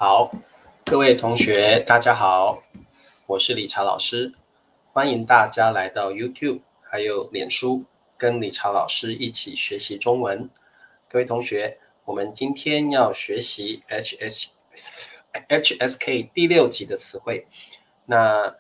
好，各位同学，大家好，我是理查老师，欢迎大家来到 YouTube 还有脸书，跟理查老师一起学习中文。各位同学，我们今天要学习 HSK 第6集的词汇。那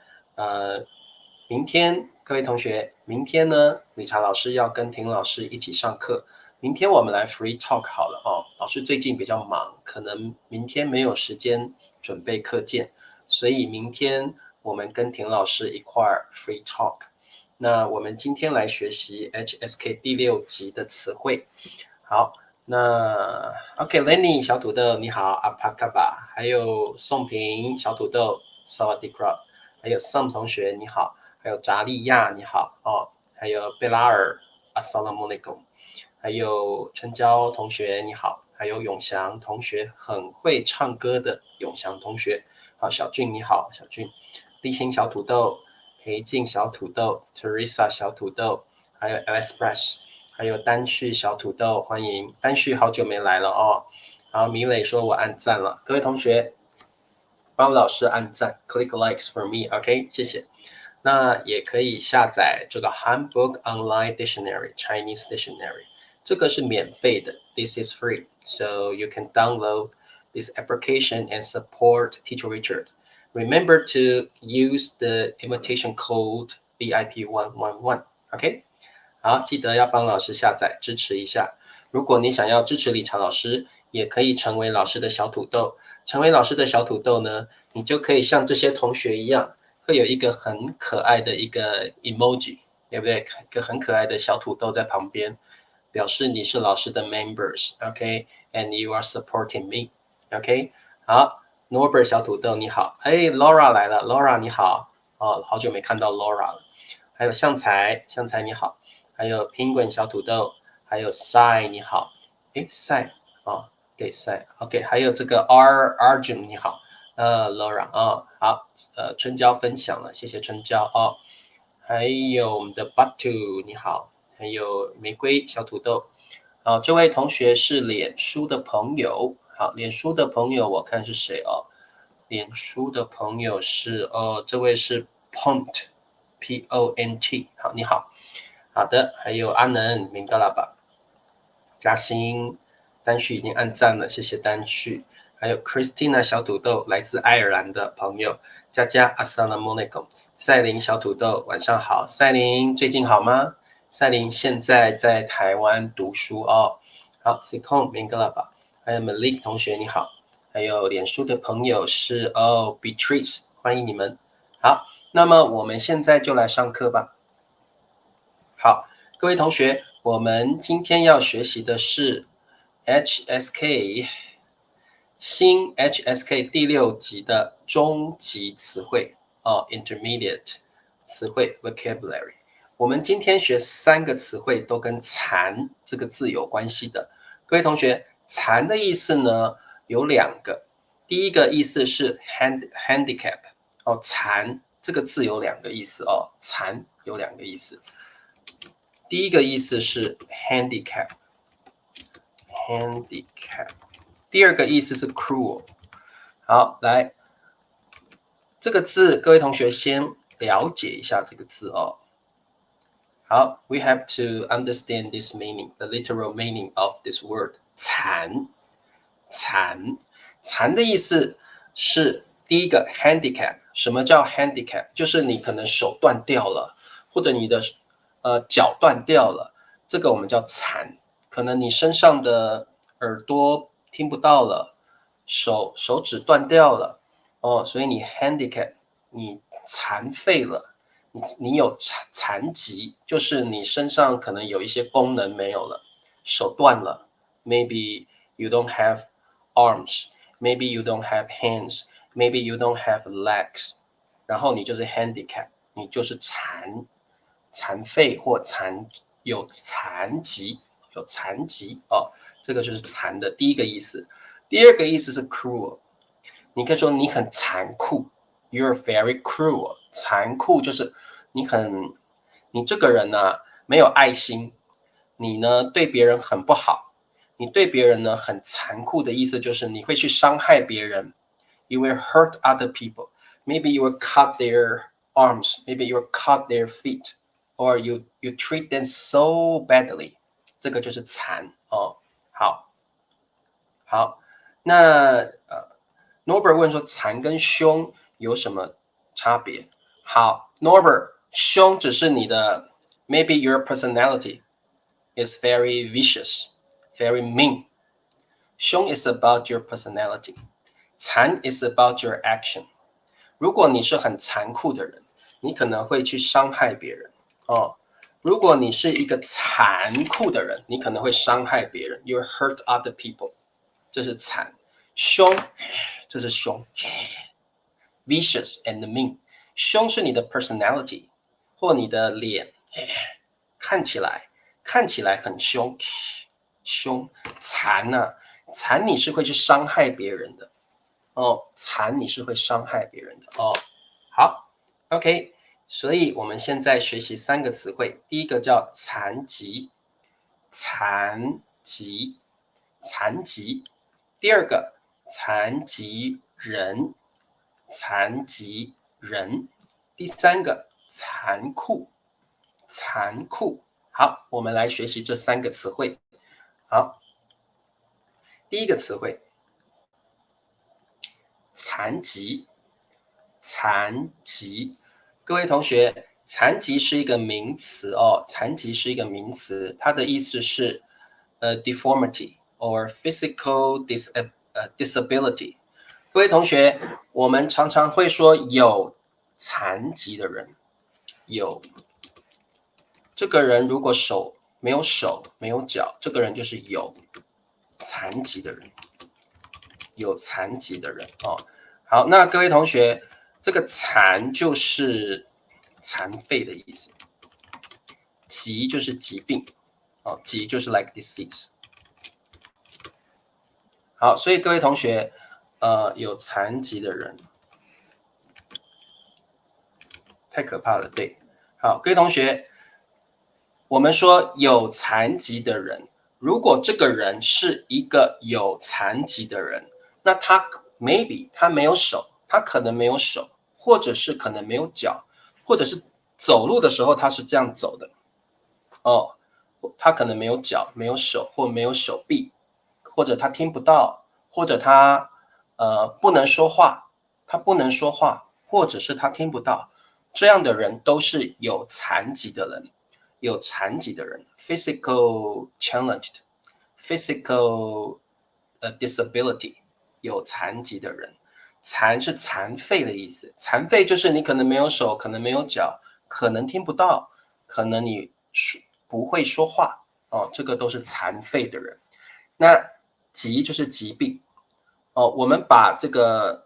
明天各位同学，明天呢，理查老师要跟婷老师一起上课。明天我们来 free talk 好了哦。老师最近比较忙，可能明天没有时间准备课件，所以明天我们跟婷老师一块儿 free talk。那我们今天来学习 HSK 第6集的词汇。好，那 OK，Lenny 小土豆你好，阿帕卡巴，还有宋平小土豆 Sawadee-krap， 还有 Sam 同学你好，还有扎利亚你好哦，还有贝拉尔 Assalamualaikum。还有春娇同学你好，还有永祥同学，很会唱歌的永祥同学，好，小俊你好，小俊，立新小土豆，裴静小土豆 ，Teresa 小土豆，还有 Express， 还有丹旭小土豆，欢迎丹旭，好久没来了哦。好，米磊说我按赞了，各位同学帮老师按赞 ，click likes for me，OK， 谢谢。那也可以下载这个 Handbook Online Dictionary Chinese Dictionary。这个是免费的 ，This is free, so you can download this application and support Teacher Richard. Remember to use the invitation code VIP111. OK， 好，记得要帮老师下载，支持一下。如果你想要支持理查老师，也可以成为老师的小土豆。成为老师的小土豆呢，你就可以像这些同学一样，会有一个很可爱的一个 emoji， 对不对？一个很可爱的小土豆在旁边。表示你是老师的 members，OK，and you are supporting me，OK，好 ，Norbert 小土豆你好，哎 ，Laura 来了 ，Laura 你好，哦，好久没看到 Laura 了，还有向才你好，还有 Penguin 小土豆，还有 Sai 你好，哎 Sai 哦，对 Sai，OK，还有这个 Arjun 你好，Laura 哦，好，春娇分享了，谢谢春娇哦，还有我们的 Batu 你好。还有玫瑰小土豆，好，这位同学是脸书的朋友，好，脸书的朋友我看是谁哦？脸书的朋友是这位是 Pont，P-O-N-T， 好，你好，好的，还有阿能，明白了吧？嘉欣，丹旭已经按赞了，谢谢丹旭，还有 Christina 小土豆，来自爱尔兰的朋友，佳佳 Assalamualaikum， 赛琳小土豆，晚上好，赛琳最近好吗？赛琳现在在台湾读书哦。好 ，Sikon 明白了吧？还有 Malik 同学你好，还有脸书的朋友是Beatrice， 欢迎你们。好，那么我们现在就来上课吧。好，各位同学，我们今天要学习的是 HSK 新 HSK 第6集的中级词汇哦 ，Intermediate 词汇 Vocabulary。我们今天学3个词汇都跟残这个字有关系的。各位同学，残的意思呢有2个，第一个意思是 handicap 哦，残这个字有2个意思哦，残有2个意思。第一个意思是 handicap， 第二个意思是 cruel。好，来这个字，各位同学先了解一下这个字哦。好 ，we have to understand this meaning, the literal meaning of this word. 残的意思是第一个 handicap。什么叫 handicap？ 就是你可能手断掉了，或者你的脚断掉了，这个我们叫残。可能你身上的耳朵听不到了，手指断掉了，哦，所以你 handicap， 你残废了。你有残疾，就是你身上可能有一些功能没有了，手断了 ，maybe you don't have arms, maybe you don't have hands, maybe you don't have legs， 然后你就是 handicap， 你就是残废或有残疾哦，这个就是残的第一个意思。第二个意思是 cruel， 你可以说你很残酷 ，you're very cruel。残酷就是你这个人呢没有爱心，你呢对别人很不好，你对别人呢很残酷的意思就是你会去伤害别人， You will hurt other people. Maybe you will cut their arms. Maybe you will cut their feet. Or you treat them so badly. 这个就是残哦。好，那Norbert 问说残跟凶有什么差别？好 ，Norbert，凶只是你的 ，maybe your personality is very vicious, very mean. 凶 is about your personality. 残 is about your action. 如果你是很残酷的人，你可能会去伤害别人哦。如果你是一个残酷的人，你可能会伤害别人。You hurt other people. 这是残。凶，这是凶。Vicious and mean. 凶是你的 personality 或你的脸，看起来很凶。凶，残啊，残你是会去伤害别人的哦，残你是会伤害别人的哦。好 ，OK， 所以我们现在学习3个词汇，第一个叫残疾，残疾，残疾；第二个残疾人，残疾人；第三个残酷，残酷。好，我们来学习这3个词汇。好，第一个词汇，残疾，残疾。各位同学，残疾是一个名词哦，残疾是一个名词，它的意思是deformity or physical disability。各位同学，我们常常会说有残疾的人，有这个人如果没有手没有脚，这个人就是有残疾的人，有残疾的人哦。好，那各位同学，这个残就是残废的意思，疾就是疾病哦，疾就是 like disease。好，所以各位同学，有残疾的人，太可怕了，对。好，各位同学，我们说有残疾的人，如果这个人是一个有残疾的人，那他 maybe 他没有手，他可能没有手，或者是可能没有脚，或者是走路的时候他是这样走的，哦，他可能没有脚，没有手，或没有手臂，或者他听不到，或者他不能说话，他不能说话，或者是他听不到，这样的人都是有残疾的人。有残疾的人 ，physical challenged, physical disability， 有残疾的人，残是残废的意思，残废就是你可能没有手，可能没有脚，可能听不到，可能你不会说话哦，这个都是残废的人。那疾就是疾病哦，我们把这个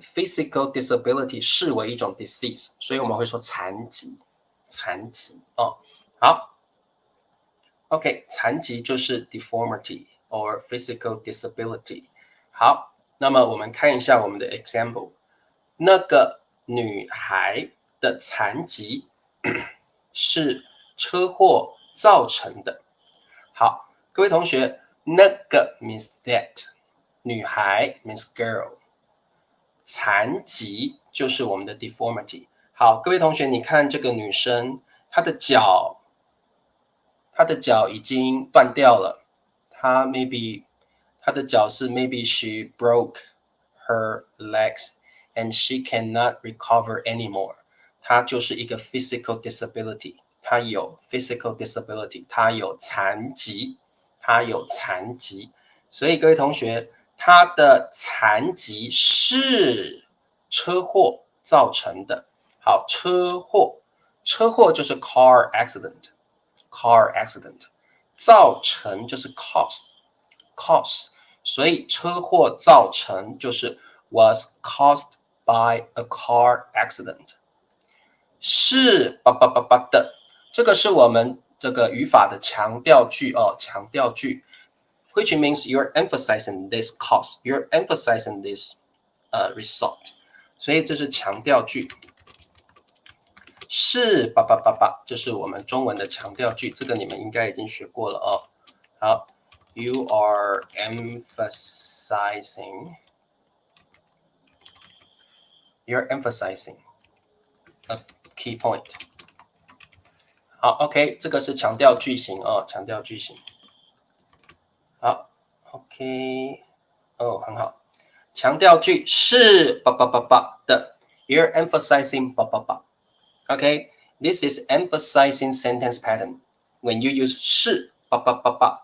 physical disability 视为一种 disease， 所以我们会说残疾。残疾哦，好 ，OK， 残疾就是 deformity or physical disability。好，那么我们看一下我们的 example， 那个女孩的残疾是车祸造成的。好，各位同学，那个 means that， 女孩 means girl， 残疾就是我们的 deformity。好，各位同学，你看这个女生，她的脚已经断掉了，她 maybe 她的脚是 maybe she broke her legs and she cannot recover anymore。她就是一个 physical disability， 她有 physical disability， 她有残疾，她有残疾。所以各位同学，她的残疾是车祸造成的。好，车祸就是 car accident， 造成就是 cause， 所以车祸造成就是 was caused by a car accident， 是的，这个是我们这个语法的强调句哦，强调句 ，which means you're emphasizing this cause, you're emphasizing this result， 所以这是强调句。是这是我们中文的强调句，这个你们应该已经学过了哦。好 ，You are emphasizing You're emphasizing a key point. 好 ，OK， 这个是强调句型哦，强调句型。好 ，OK， 哦，很好。强调句是的 ，You're emphasizing OK, this is emphasizing sentence pattern. When you use 是的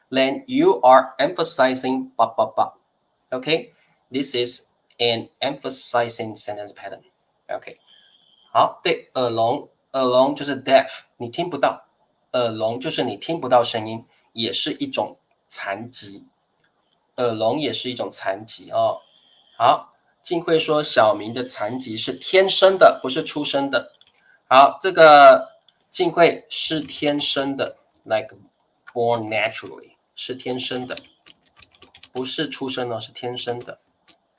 then you are emphasizing OK, this is an emphasizing sentence pattern. OK, 好，对，耳聋就是 deaf， 你听不到，耳聋就是你听不到声音，也是一种残疾，耳聋也是一种残疾哦。好，晋慧说小明的残疾是天生的，不是出生的。好，这个晋慧是天生的 ，like born naturally， 是天生的，不是出生的，是天生的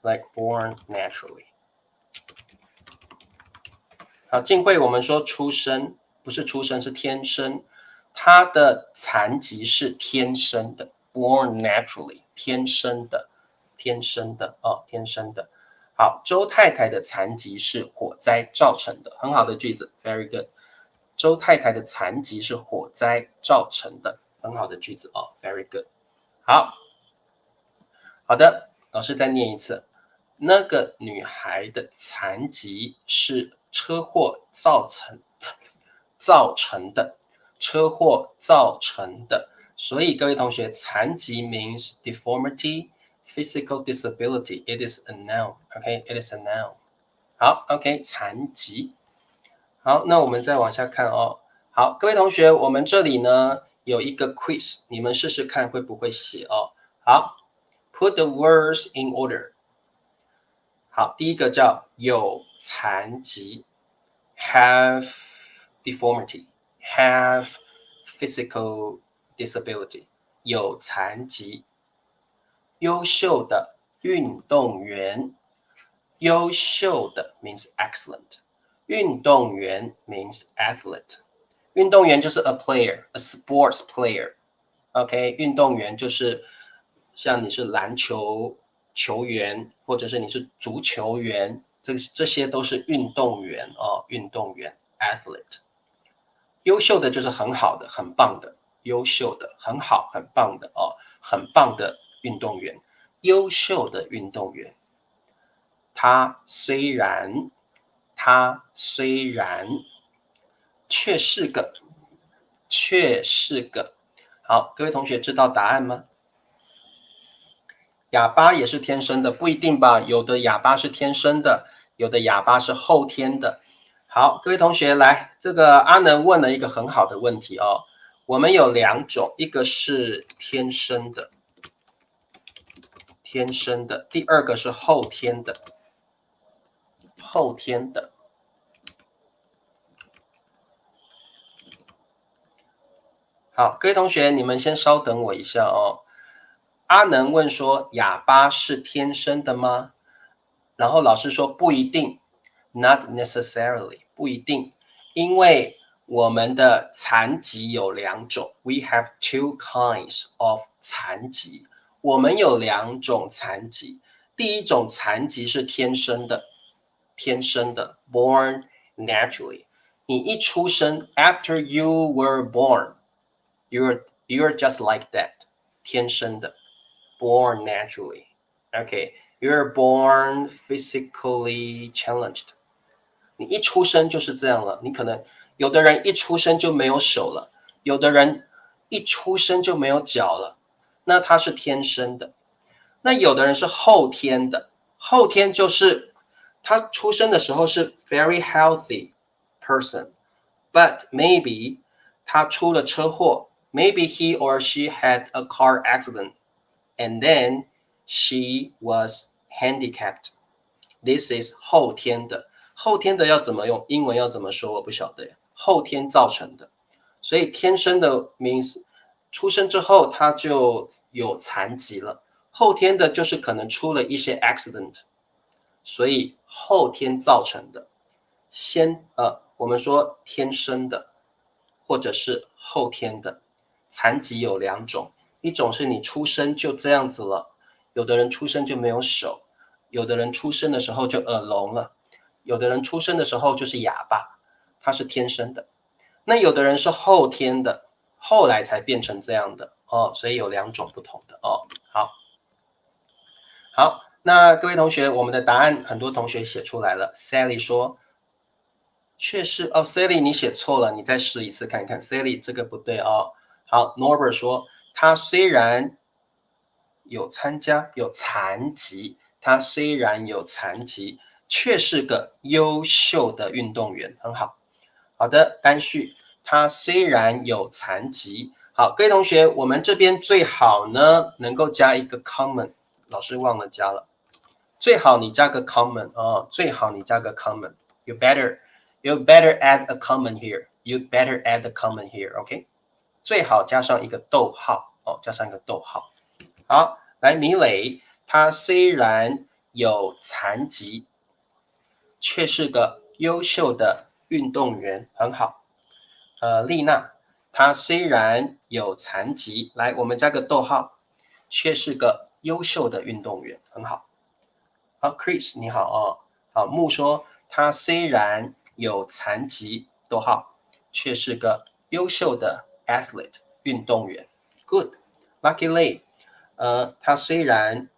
，like born naturally。好，晋慧我们说出生不是出生，是天生，他的残疾是天生的 ，born naturally， 天生的，天生的哦，天生的。好，周太太的残疾是火灾造成的，很好的句子 ，very good。周太太的残疾是火灾造成的，很好的句子哦 ，very good。好，好的，老师再念一次，那个女孩的残疾是车祸造成的，车祸造成的。所以各位同学，残疾 means deformity。Physical disability, it is a noun. OK, it is a noun. 好 ，OK， 残疾。好，那我们再往下看哦。好，各位同学，我们这里呢有一个 quiz， 你们试试看会不会写哦。好 ，put the words in order。好，第一个叫有残疾 ，have deformity，have physical disability， 有残疾。优秀的运动员，优秀的 means excellent， 运动员 means athlete， 运动员就是 a player， a sports player。OK， 运动员就是像你是篮球球员，或者是你是足球员，这些都是运动员哦，运动员 athlete。优秀的就是很好的、很棒的，优秀的、很好、很棒的哦，很棒的运动员，优秀的运动员。他虽然却是个好，各位同学知道答案吗？哑巴也是天生的，不一定吧？有的哑巴是天生的，有的哑巴是后天的。好，各位同学来，这个阿能问了一个很好的问题哦。我们有两种，一个是天生的，第二个是后天的，好，各位同学，你们先稍等我一下哦。阿能问说，哑巴是天生的吗？然后老师说不一定 ，not necessarily， 不一定，因为我们的残疾有两种 ，we have two kinds of 残疾，我们有两种残疾，第一种残疾是天生的，born naturally， 你一出生 ，after you were born，you're just like that， 天生的 ，born naturally，OK。You're born physically challenged。你一出生就是这样了。你可能有的人一出生就没有手了，有的人一出生就没有脚了，那他是天生的。那有的人是后天的，后天就是他出生的时候是 very healthy person，but maybe 他出了车祸 ，maybe he or she had a car accident，and then she was handicapped. This is 后天的，后天的要怎么用？英文要怎么说？我不晓得。后天造成的，所以天生的 means 出生之后他就有残疾了，后天的就是可能出了一些 accident， 所以后天造成的。我们说天生的，或者是后天的。残疾有两种，一种是你出生就这样子了，有的人出生就没有手，有的人出生的时候就耳聋了，有的人出生的时候就是哑巴，他是天生的。那有的人是后天的，后来才变成这样的哦，所以有2种不同的哦。好，那各位同学，我们的答案很多同学写出来了。Sally 说，确实哦，Sally 你写错了，你再试一次看看。Sally 这个不对哦。好 ，Norbert 说，他虽然有残疾，他虽然有残疾，却是个优秀的运动员，很好。好的，单序，他虽然有残疾，好，各位同学，我们这边最好呢能够加一个 common， 老师忘了加了，最好你加个 common 哦，最好你加个 common，you better add a common here，you better add a common here，OK，最好加上一个逗号哦，加上一个逗号。好，来米磊，他虽然有残疾，却是个优秀的运动员，很好。丽娜，她虽然有残疾，来，我们加个逗号，却是个优秀的运动员，很好。好 ，Chris， 你好哦。好，木说，他虽然有残疾，逗号，却是个优秀的 athlete 运动员。Good，Lucky Lay，他虽然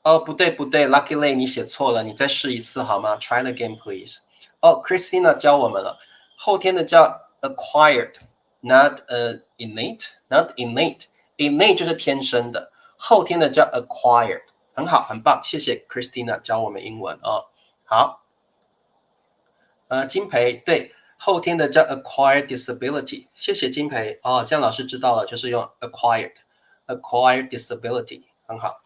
哦，不对，Lucky Lay 你写错了，你再试一次好吗 ？Try again, please。哦，Christina 教我们了，后天的叫 acquired，not innate，not innate，innate 就是天生的，后天的叫 acquired，很好，很棒，谢谢 Christina 教我们英文哦。好，金培对，后天的叫 acquired disability，谢谢金培哦，这样老师知道了，就是用 acquired disability，很好。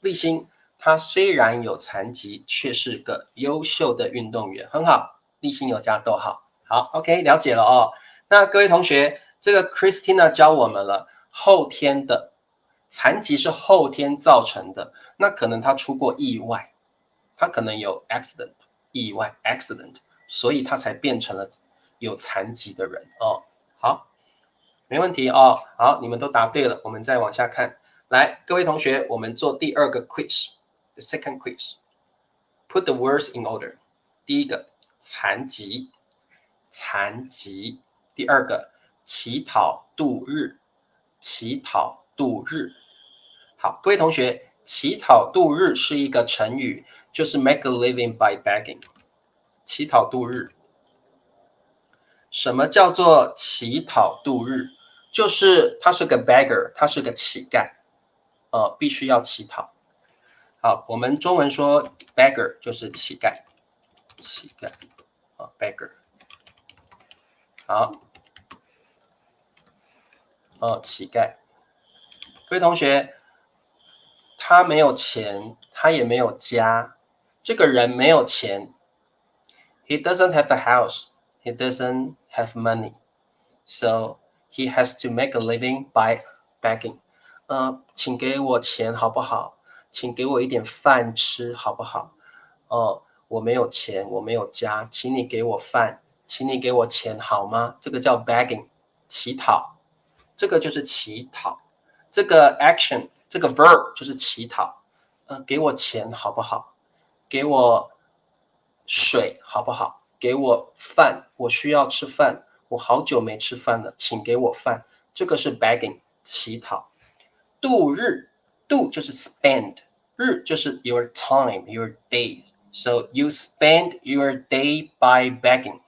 立新，他虽然有残疾，却是个优秀的运动员，很好。立新有加逗号，好 ，OK， 了解了哦。那各位同学，这个 Christina 教我们了，后天的残疾是后天造成的，那可能他出过意外，他可能有 accident 意外 accident，所以他才变成了有残疾的人哦。好，没问题哦。好，你们都答对了，我们再往下看。来，各位同学，我们做第2个 quiz，the second quiz。Put the words in order。第1个，残疾，残疾。第2个，乞讨度日，乞讨度日。好，各位同学，乞讨度日是一个成语，就是 make a living by begging。乞讨度日。什么叫做乞讨度日？就是他是个 beggar， 他是个乞丐。必须要乞讨。好，我们中文说 beggar 就是乞丐，乞丐beggar。好，乞丐。各位同学，他没有钱，他也没有家，这个人没有钱。He doesn't have a house. He doesn't have money. So he has to make a living by begging. 请给我钱好不好？请给我一点饭吃好不好？我没有钱，我没有家，请你给我饭，请你给我钱好吗？这个叫 begging， 乞讨，这个就是乞讨。这个 action， 这个 verb 就是乞讨。给我钱好不好？给我水好不好？给我饭，我需要吃饭，我好久没吃饭了，请给我饭。这个是 begging， 乞讨。度日，度就是 spend， 日就是 your time, your day. So you spend your day by begging.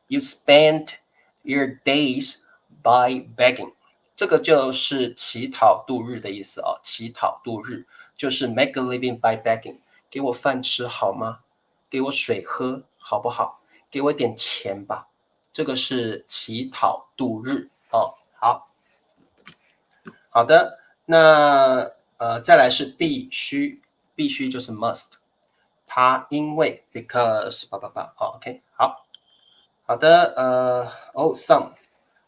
You spend your days by begging. 这个就是乞讨度日的意思哦。乞讨度日就是 make a living by begging。给我饭吃好吗？给我水喝好不好？给我点钱吧。这个是乞讨度日哦。好，好的。那再来是必须，必须就是 must。他因为 because OK， 好，好的。some，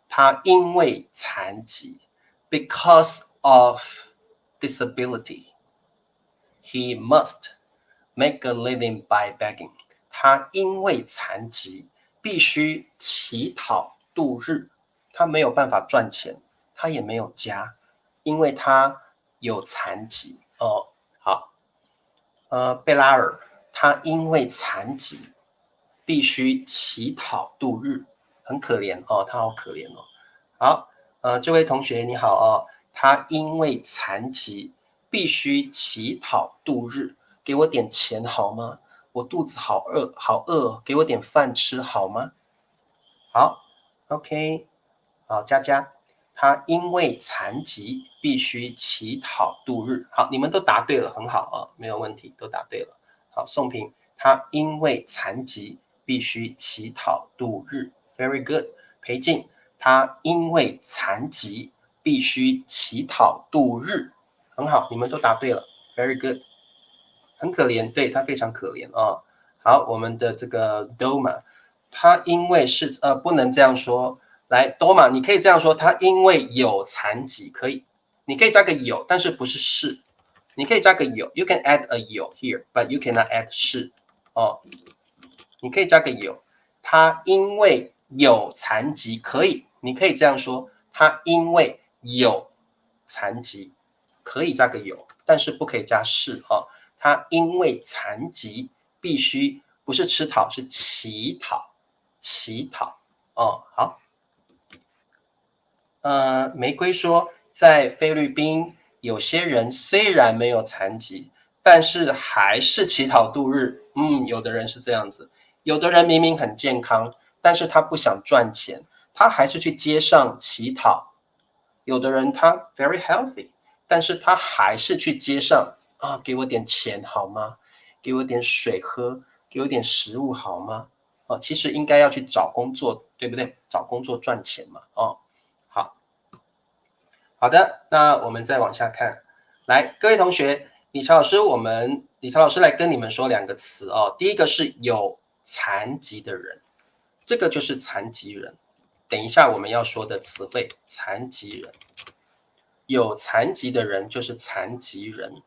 他因为残疾 because of disability， he must make a living by begging。 他因为残疾必须乞讨度日，他没有办法赚钱，他也没有家，因为他有残疾哦。好，贝拉尔，他因为残疾必须乞讨度日，很可怜哦，他好可怜哦。好，这位同学你好哦，他因为残疾必须乞讨度日，给我点钱好吗？我肚子好饿，好饿，给我点饭吃好吗？好 ，OK， 好，佳佳，他因为残疾必须乞讨度日。好，你们都答对了，很好啊，没有问题，都答对了。好，宋平，他因为残疾必须乞讨度日 ，very good。裴静，他因为残疾必须乞讨度日，很好，你们都答对了，very good。很可怜，对，他非常可怜啊。好，我们的这个 Doma， 他因为是不能这样说。来 Doma， 你可以这样说，他因为有残疾，可以，你可以加个有，但是不是是，你可以加个有 ，you can add a 有 here，but you cannot add 是哦。你可以加个有，他因为有残疾，可以，你可以这样说，他因为有残疾，可以加个有，但是不可以加是哦。他因为残疾必须不是吃讨，是乞讨，乞讨哦。好，玫瑰说，在菲律宾，有些人虽然没有残疾，但是还是乞讨度日。有的人是这样子，有的人明明很健康，但是他不想赚钱，他还是去街上乞讨。有的人他 very healthy，但是他还是去街上啊，给我点钱好吗？给我点水喝，给我点食物好吗？哦，其实应该要去找工作，对不对？找工作赚钱嘛。哦，好好的，那我们再往下看。来，各位同学，理查老师，理查老师来跟你们说两个词哦。第一个是有残疾的人，这个就是残疾人。等一下我们要说的词汇，残疾人。有残疾的人就是残疾人，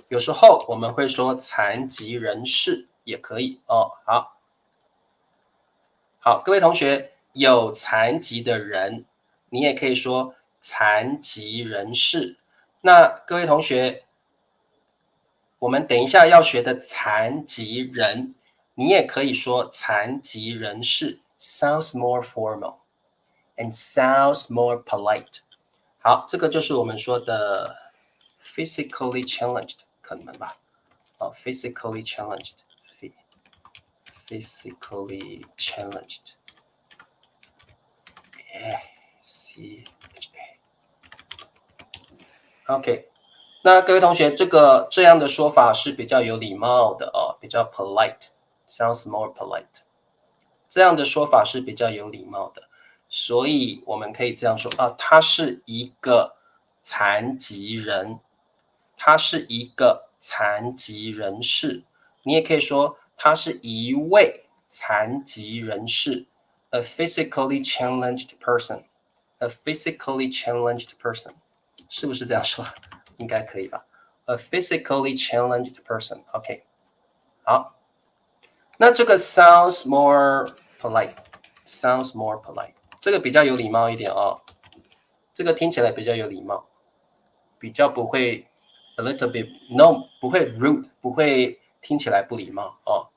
有时候我们会说残疾人士也可以哦。好，各位同学，有残疾的人，你也可以说残疾人士。那各位同学，我们等一下要学的残疾人，你也可以说残疾人士 ，sounds more formal and sounds more polite。好，这个就是我们说的 physically challenged 可能吧？physically challenged，physically challenged。OK，那各位同学，这样的说法是比较有礼貌的哦，比较 polite，sounds more polite。这样的说法是比较有礼貌的，所以我们可以这样说啊，他是一个残疾人，他是一个残疾人士，你也可以说他是一位残疾人士 ，a physically challenged person，a physically challenged person， 是不是这样说？应该可以吧 ？a physically challenged person，OK， 好。那这个 sounds more polite，sounds more polite， 这个比较有礼貌一点哦，这个听起来比较有礼貌，比较不会 a little bit no 不会 rude， 不会听起来不礼貌哦。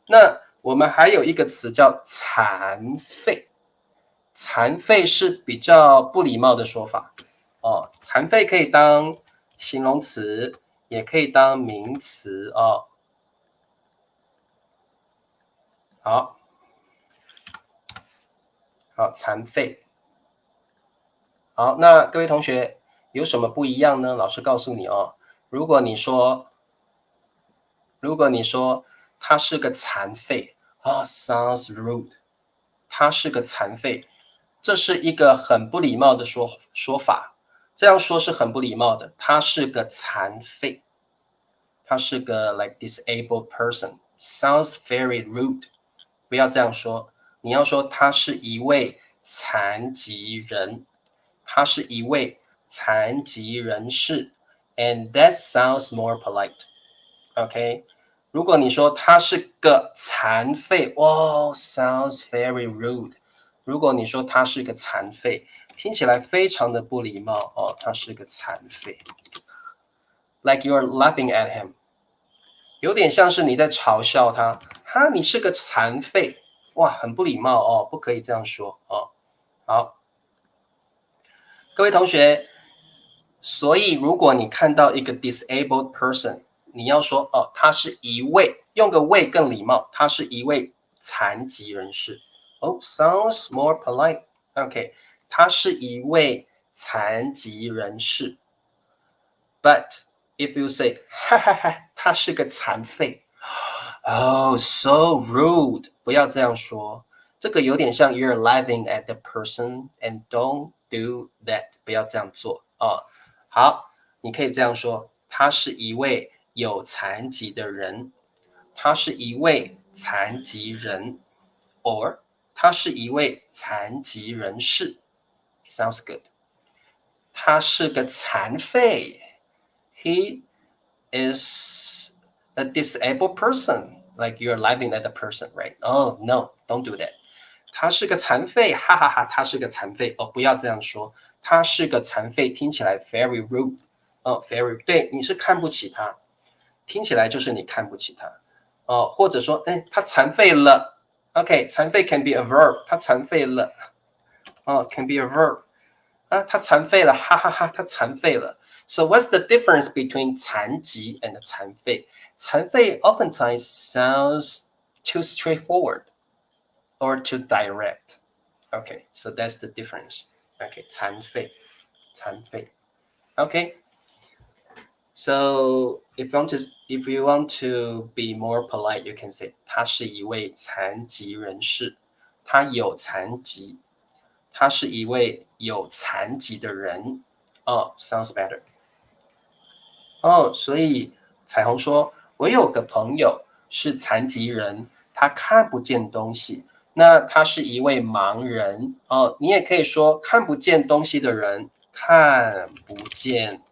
那我们还有一个词叫残废，残废是比较不礼貌的说法哦。残废可以当形容词，也可以当名词哦。好，残废。好，那各位同学有什么不一样呢？老师告诉你哦，如果你说他是个残废啊，sounds rude，他是个残废，这是一个很不礼貌的说法。这样说是很不礼貌的，他是个残废，他是个 like disabled person，sounds very rude。不要这样说，你要说他是一位残疾人。他是一位残疾人士 ，and that sounds more polite。OK， 如果你说他是个残废，哇 ，sounds very rude。如果你说他是个残废，听起来非常的不礼貌哦。他是个残废，like you're laughing at him。有点像是你在嘲笑他，哈，你是个残废，哇，很不礼貌哦，不可以这样说哦。好，各位同学，所以如果你看到一个 disabled person，你要说哦，他是一位，用个位更礼貌，他是一位残疾人士。Oh, sounds more polite. OK， 他是一位残疾人士。But if you say， 哈哈哈，他是个残废。Oh, so rude！不要这样说，这个有点像 you're laughing at the person and don't do that。不要这样做啊。好，你可以这样说：他是一位有残疾的人，他是一位残疾人，or 他是一位残疾人士。Sounds good。他是个残废。He is a disabled person. Like you're laughing at the person, right? Oh, no, don't do that. 他是个残废，哈哈哈，他是个残废哦，不要这样说。他是个残废，听起来 very rude 哦，very 对，你是看不起他，听起来就是你看不起他哦，或者说，哎，他残废了。OK， 残废 can be a verb， 他残废了哦，can be a verb 啊，他残废了，哈哈哈，他残废了。So what's the difference between 残疾 and 残废？残废 oftentimes sounds too straightforward or too direct. Okay, so that's the difference. Okay, 残废，残废。Okay, so if you want to be more polite, you can say 他是一位残疾人士，他有残疾，他是一位有残疾的人。哦，sounds better。哦，所以彩虹说，我有个朋友是残疾人，他看不见东西。那他是一位盲人哦，你也可以说看不见东西的人，看不见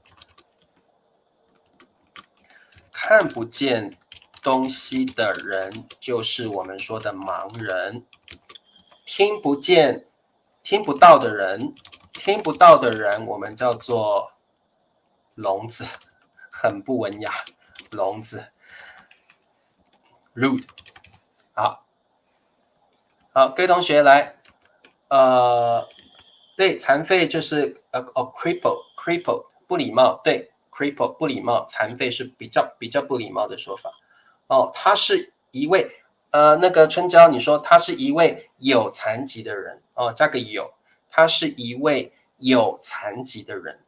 东西的人就是我们说的盲人。听不到的人，我们叫做聋子，很不文雅，聋子 ，rude。好，各位同学来，对，残废就是 cripple 不礼貌，对 cripple 不礼貌，残废是比较不礼貌的说法。哦，他是一位那个春娇，你说他是一位有残疾的人哦，加个有，他是一位有残疾的人，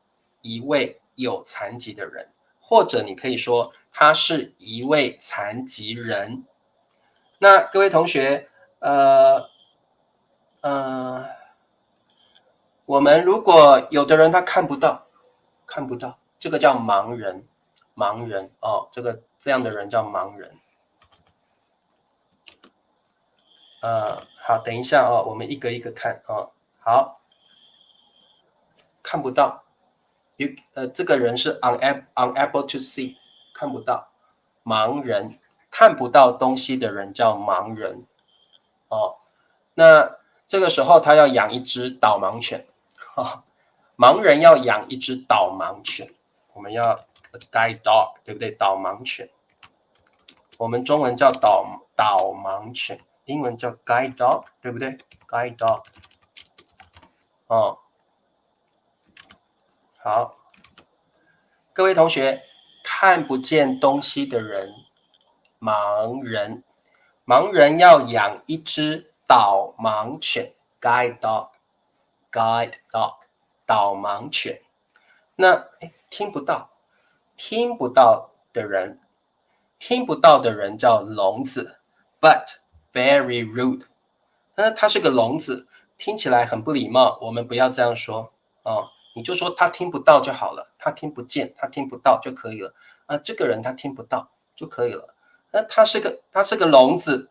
一位有残疾的人，或者你可以说他是一位残疾人。那各位同学，我们如果有的人他看不到，这个叫盲人，哦，这样的人叫盲人。好，等一下哦，我们一个一个看哦。好，看不到，这个人是 unable to see， 看不到，盲人，看不到东西的人叫盲人哦。那这个时候他要养一只导盲犬，哦，盲人要养一只导盲犬，我们要 guide dog， 对不对？导盲犬，我们中文叫导盲犬，英文叫 guide dog， 对不对 ？guide dog。哦，好，各位同学，看不见东西的人，盲人，盲人要养一只导盲犬 ，guide dog，guide dog， 导盲犬。那听不到的人叫聋子 ，but very rude。那他是个聋子，听起来很不礼貌，我们不要这样说哦。你就说他听不到就好了，他听不见，他听不到就可以了。这个人他听不到就可以了。那他是个聋子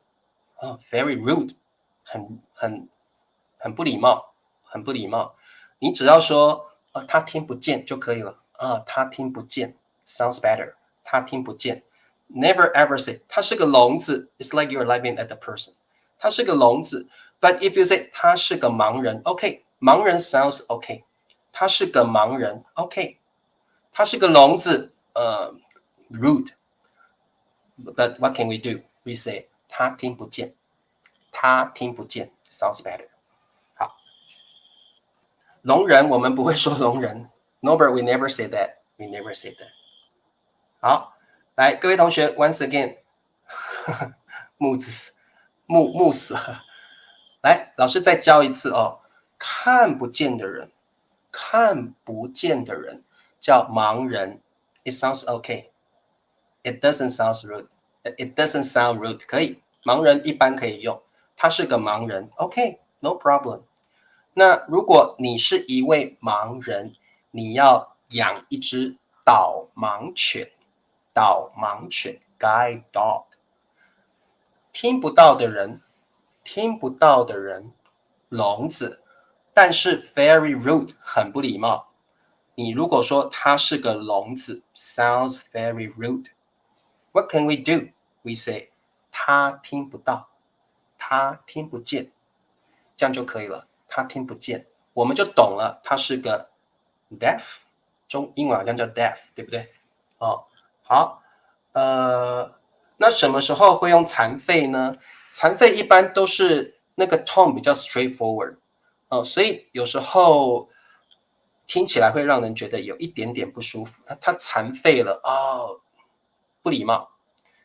very rude，很不礼貌，很不礼貌。你只要说他听不见就可以了他听不见 sounds better， 他听不见。Never ever say 他是个聋子 ，It's like you're laughing at the person。他是个聋子 ，But if you say 他是个盲人 ，OK， 盲人 sounds OK。他是个盲人 ，OK。他是个聋子，rude。But what can we do? We say 他听不见，他听不见 sounds better。好，聋人我们不会说聋人 ，Norbert we never say that, we never say that。好，来各位同学 ，once again， 木死了。来，老师再教一次哦。看不见的人，看不见的人叫盲人。It sounds okay. It doesn't sound rude. It doesn't sound rude. 可以，盲人一般可以用。他是个盲人 ，OK, no problem. 那如果你是一位盲人，你要养一只导盲犬，导盲犬 guide dog。听不到的人，听不到的人，聋子，但是 very rude 很不礼貌。你如果说他是个聋子 ，sounds very rude. What can we do? We say 他听不到，他听不见，这样就可以了。他听不见，我们就懂了，他是个 deaf， 英文好像叫 deaf， 对不对？哦，好，那什么时候会用残废呢？残废一般都是那个 tone 比较 straightforward， 所以有时候听起来会让人觉得有一点点不舒服。他残废了哦，不礼貌。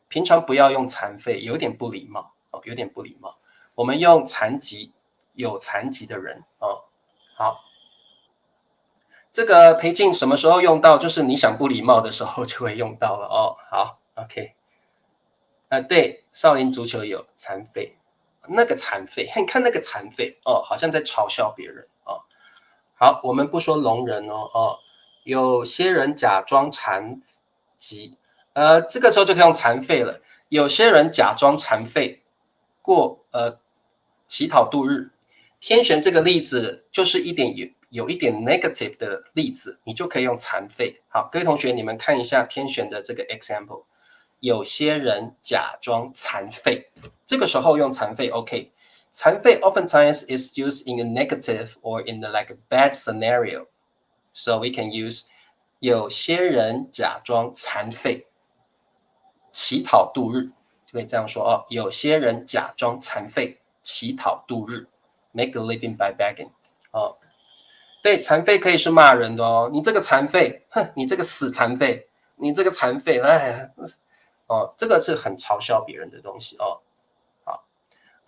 平常不要用残废，有点不礼貌哦，有点不礼貌。我们用残疾，有残疾的人哦。好，这个培静什么时候用到？就是你想不礼貌的时候就会用到了哦。好 ，OK。对，少林足球有残废，那个残废，你看那个残废哦，好像在嘲笑别人哦。好，我们不说聋人哦，有些人假装残疾，这个时候就可以用残废了。有些人假装残废，过乞讨度日。天选这个例子就是有一点 negative 的例子，你就可以用残废。好，各位同学，你们看一下天选的这个 example。有些人假装残废，这个时候用残废 OK。残废 oftentimes is used in a negative or in like a bad scenario. So we can use 有些人假装残废，乞讨度日，就可以这样说哦。有些人假装残废，乞讨度日 ，make a living by begging。哦，对，残废可以是骂人的哦。你这个残废，哼，你这个死残废，你这个残废，哎。哦，这个是很嘲笑别人的东西哦。好，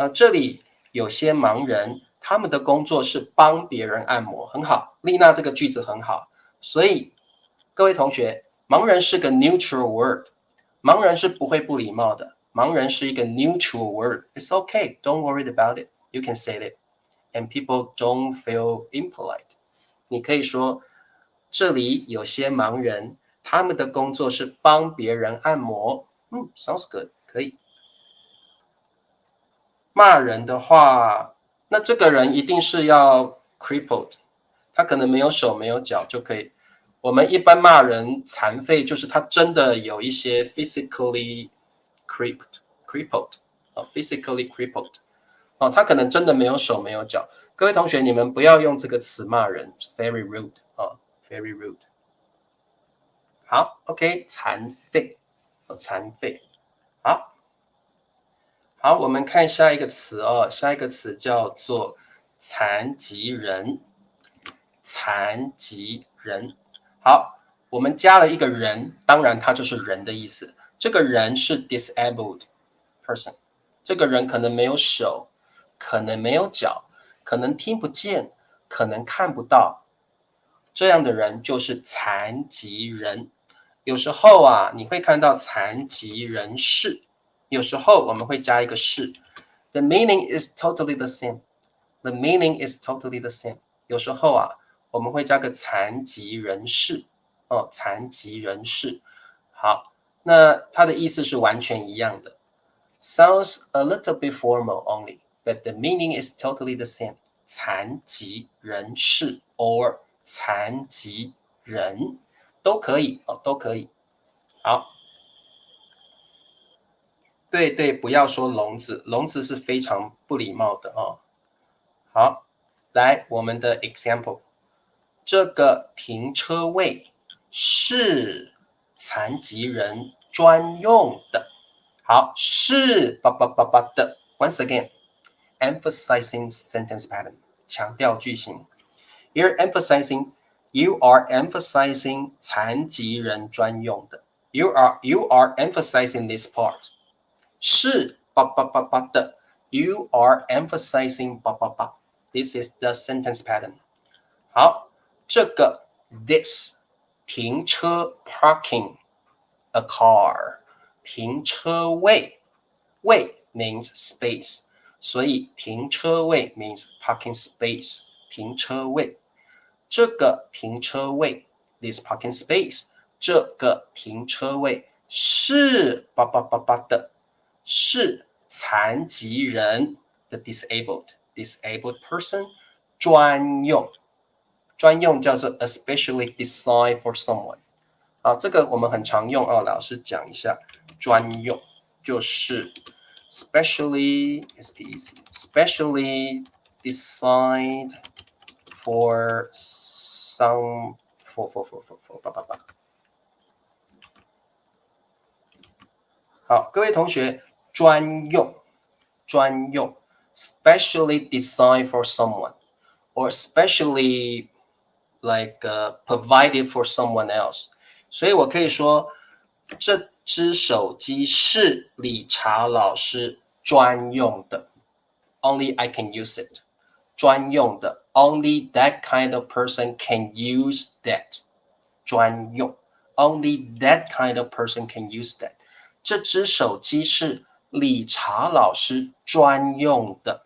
这里有些盲人，他们的工作是帮别人按摩，很好。丽娜这个句子很好，所以各位同学，盲人是个 neutral word， 盲人是不会不礼貌的，盲人是一个 neutral word。It's okay, don't worry about it. You can say it, and people don't feel impolite. 你可以说，这里有些盲人，他们的工作是帮别人按摩。sounds good， 可以。骂人的话，那这个人一定是要 crippled， 他可能没有手没有脚就可以。我们一般骂人残废，就是他真的有一些 physically crippled， physically crippled， 他可能真的没有手没有脚。各位同学，你们不要用这个词骂人 ，very rude very rude。好 ，OK， 残废，残废。好，我们看下一个词哦，下一个词叫做残疾人。残疾人，好，我们加了一个人，当然它就是人的意思。这个人是 disabled person， 这个人可能没有手，可能没有脚，可能听不见，可能看不到，这样的人就是残疾人。有时候啊，你会看到残疾人士。有时候我们会加一个是 ，the meaning is totally the same. The meaning is totally the same. 有时候啊，我们会加个残疾人士，残疾人士。好，那它的意思是完全一样的。Sounds a little bit formal only, but the meaning is totally the same. 残疾人士 or 残疾人都可以都可以。好。对，不要说聋子，聋子是非常不礼貌的哦。好，来我们的 example， 这个停车位是残疾人专用的。好，是的。Once again, emphasizing sentence pattern， 强调句型。You're emphasizing, you are emphasizing 残疾人专用的。You are emphasizing this part。是的。You are emphasizing This is the sentence pattern。好，这个 this 停车 parking a car 停车位，位 means space， 所以停车位 means parking space 停车位。这个停车位 this parking space 这个停车位是的，是残疾人的 disabled person 专用，专用叫做 especially designed for someone。好，这个我们很常用啊，老师讲一下，专用就是 specially designed for some for 好，各位同学，专用specially designed for someone or specially provided for someone else。所以我可以说，这只手机是理查老师专用的 ，Only I can use it。专用的 ，Only that kind of person can use that。专用 ，Only that kind of person can use that。这只手机是理查老师专用的，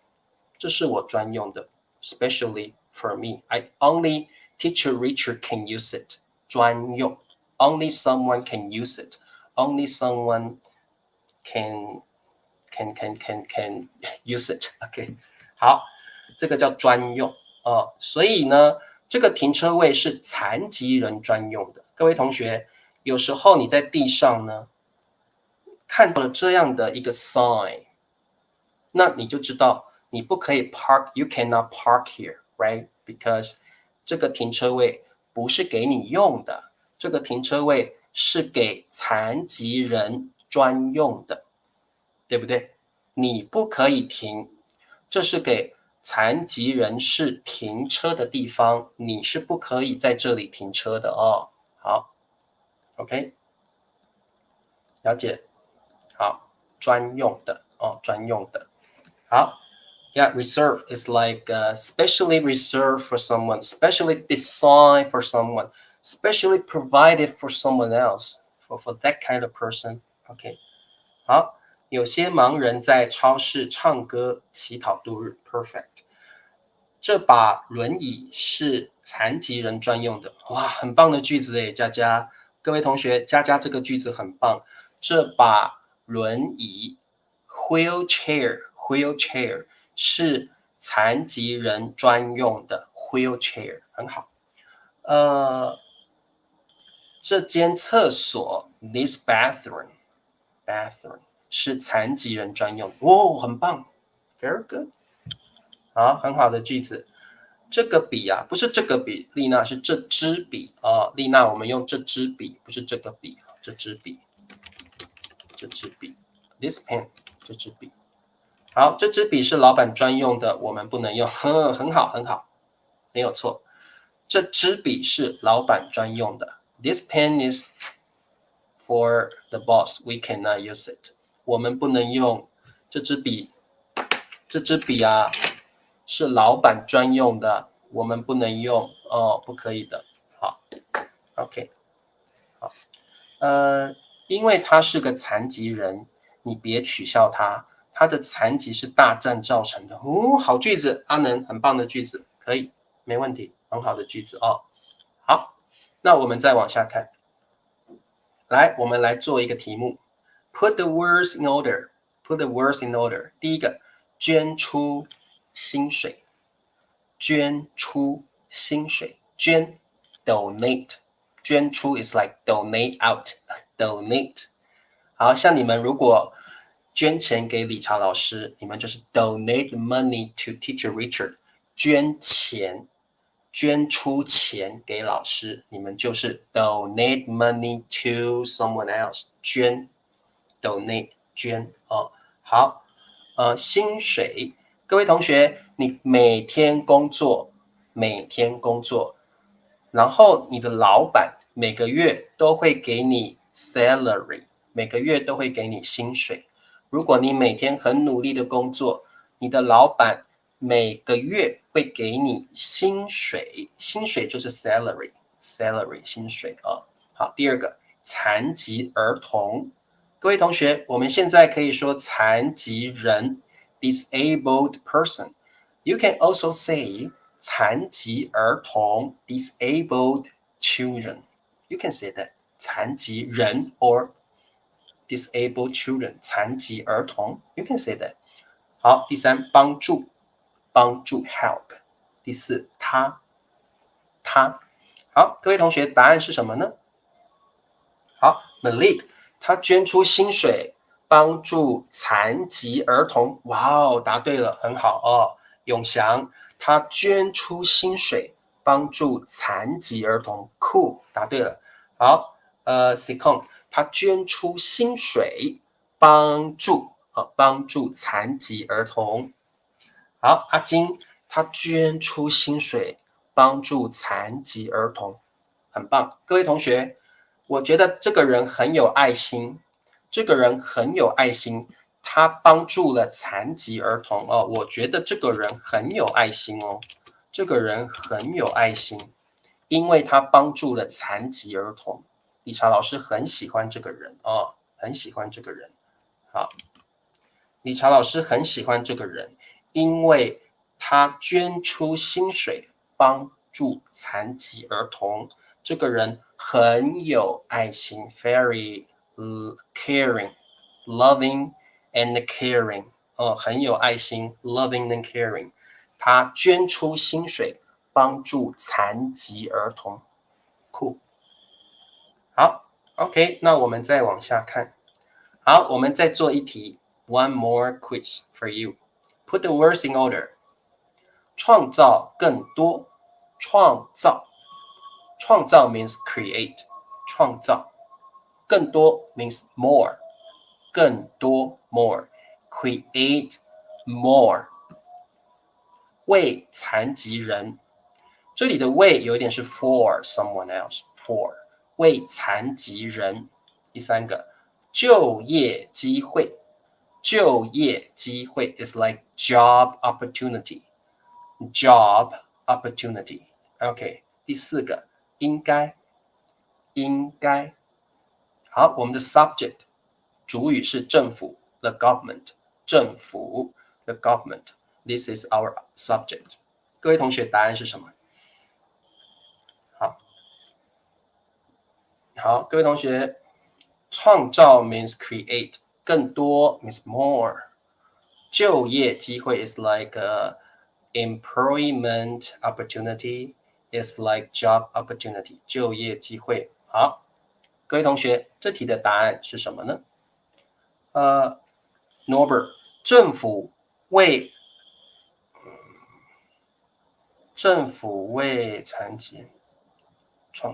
这是我专用的 ，Specially for me。I only Teacher Richard can use it。专用 ，Only someone can use it。Only someone can use it。OK， 好，这个叫专用哦。所以呢，这个停车位是残疾人专用的。各位同学，有时候你在地上呢看到了这样的一个 sign， 那你就知道你不可以 park， you cannot park here， right？ Because 这个停车位不是给你用的，这个停车位是给残疾人专用的，对不对？你不可以停，这是给残疾人士停车的地方，你是不可以在这里停车的哦。好 ，OK， 了解。好，专用的哦，专用的。好。Yeah, reserve is like specially reserved for someone, specially designed for someone, specially provided for someone else, for that kind of person. OK， 好，有些盲人在超市唱歌乞讨度日 ，perfect。这把轮椅是残疾人专用的，哇，很棒的句子诶，佳佳，各位同学，佳佳这个句子很棒。这把轮椅 wheelchair 是残疾人专用的 wheelchair， 很好。这间厕所 this bathroom 是残疾人专用的，哦，很棒 ，very good， 好，很好的句子。这个笔啊，不是这个笔，丽娜是这支笔啊，丽娜我们用这支笔，不是这个笔，这支笔 ，this pen 这支笔。好，这支笔是老板专用的，我们不能用。很好，很好，没有错。这支笔是老板专用的。This pen is for the boss. We cannot use it. 我们不能用这支笔。这支笔啊，是老板专用的，我们不能用哦，不可以的。好 ，OK， 好，因为他是个残疾人，你别取笑他。他的残疾是大战造成的哦，好句子，阿能，很棒的句子，可以，没问题，很好的句子哦。好，那我们再往下看，来，我们来做一个题目 ，Put the words in order. Put the words in order. 第一个，捐出薪水，捐出薪水，捐 donate， 捐出 is like donate out, donate。好像你们如果捐钱给理查老师，你们就是 donate money to Teacher Richard。捐钱，捐出钱给老师，你们就是 donate money to someone else。捐 donate 捐哦。好，薪水，各位同学，你每天工作，然后你的老板每个月都会给你 salary， 每个月都会给你薪水。如果你每天很努力的工作，你的老板每个月会给你薪水，薪水就是 salary 薪水啊。好，第二个，残疾儿童。各位同学，我们现在可以说残疾人 disabled person. You can also say 残疾儿童 disabled children. You can say that 残疾人 or disabled children 残疾儿童 You can say that. 好，第三，帮助 help。第四，他。好，各位同学，答案是什么呢？好 Malik 他捐出薪水帮助残疾儿童。哇哦，答对了，很好哦。永祥他捐出薪水帮助残疾儿童。Cool， 答对了。好Sikon 他捐出薪水帮助残疾儿童。好，阿金他捐出薪水帮助残疾儿童，很棒。各位同学，我觉得这个人很有爱心，他帮助了残疾儿童哦。我觉得这个人很有爱心哦，因为他帮助了残疾儿童。理查老师很喜欢这个人哦，好，理查老师很喜欢这个人，因为他捐出薪水帮助残疾儿童。这个人很有爱心 ，very caring, loving and caring， 很有爱心 ，loving and caring。他捐出薪水帮助残疾儿童，酷。好 ，OK， 那我们再往下看。好，我们再做一题 ，one more quiz for you. Put the words in order. 创造更多，创造 means create， 创造。更多 means more， 更多 more， create more。为残疾人，这里的为有一点是 for someone else， for 为残疾人。第三个，就业机会 is like job opportunity。OK， 第四个，应该。好，我们的 subject 主语是政府 the government， 政府 the government。This is our subject。各位同学，答案是什么？好，各位同学，创造 means create， 更多 means more， 就业机会 is like employment opportunity is like job opportunity， 就业机会。好，各位同学，这题的答案是什么呢？Norbert， 政府为残疾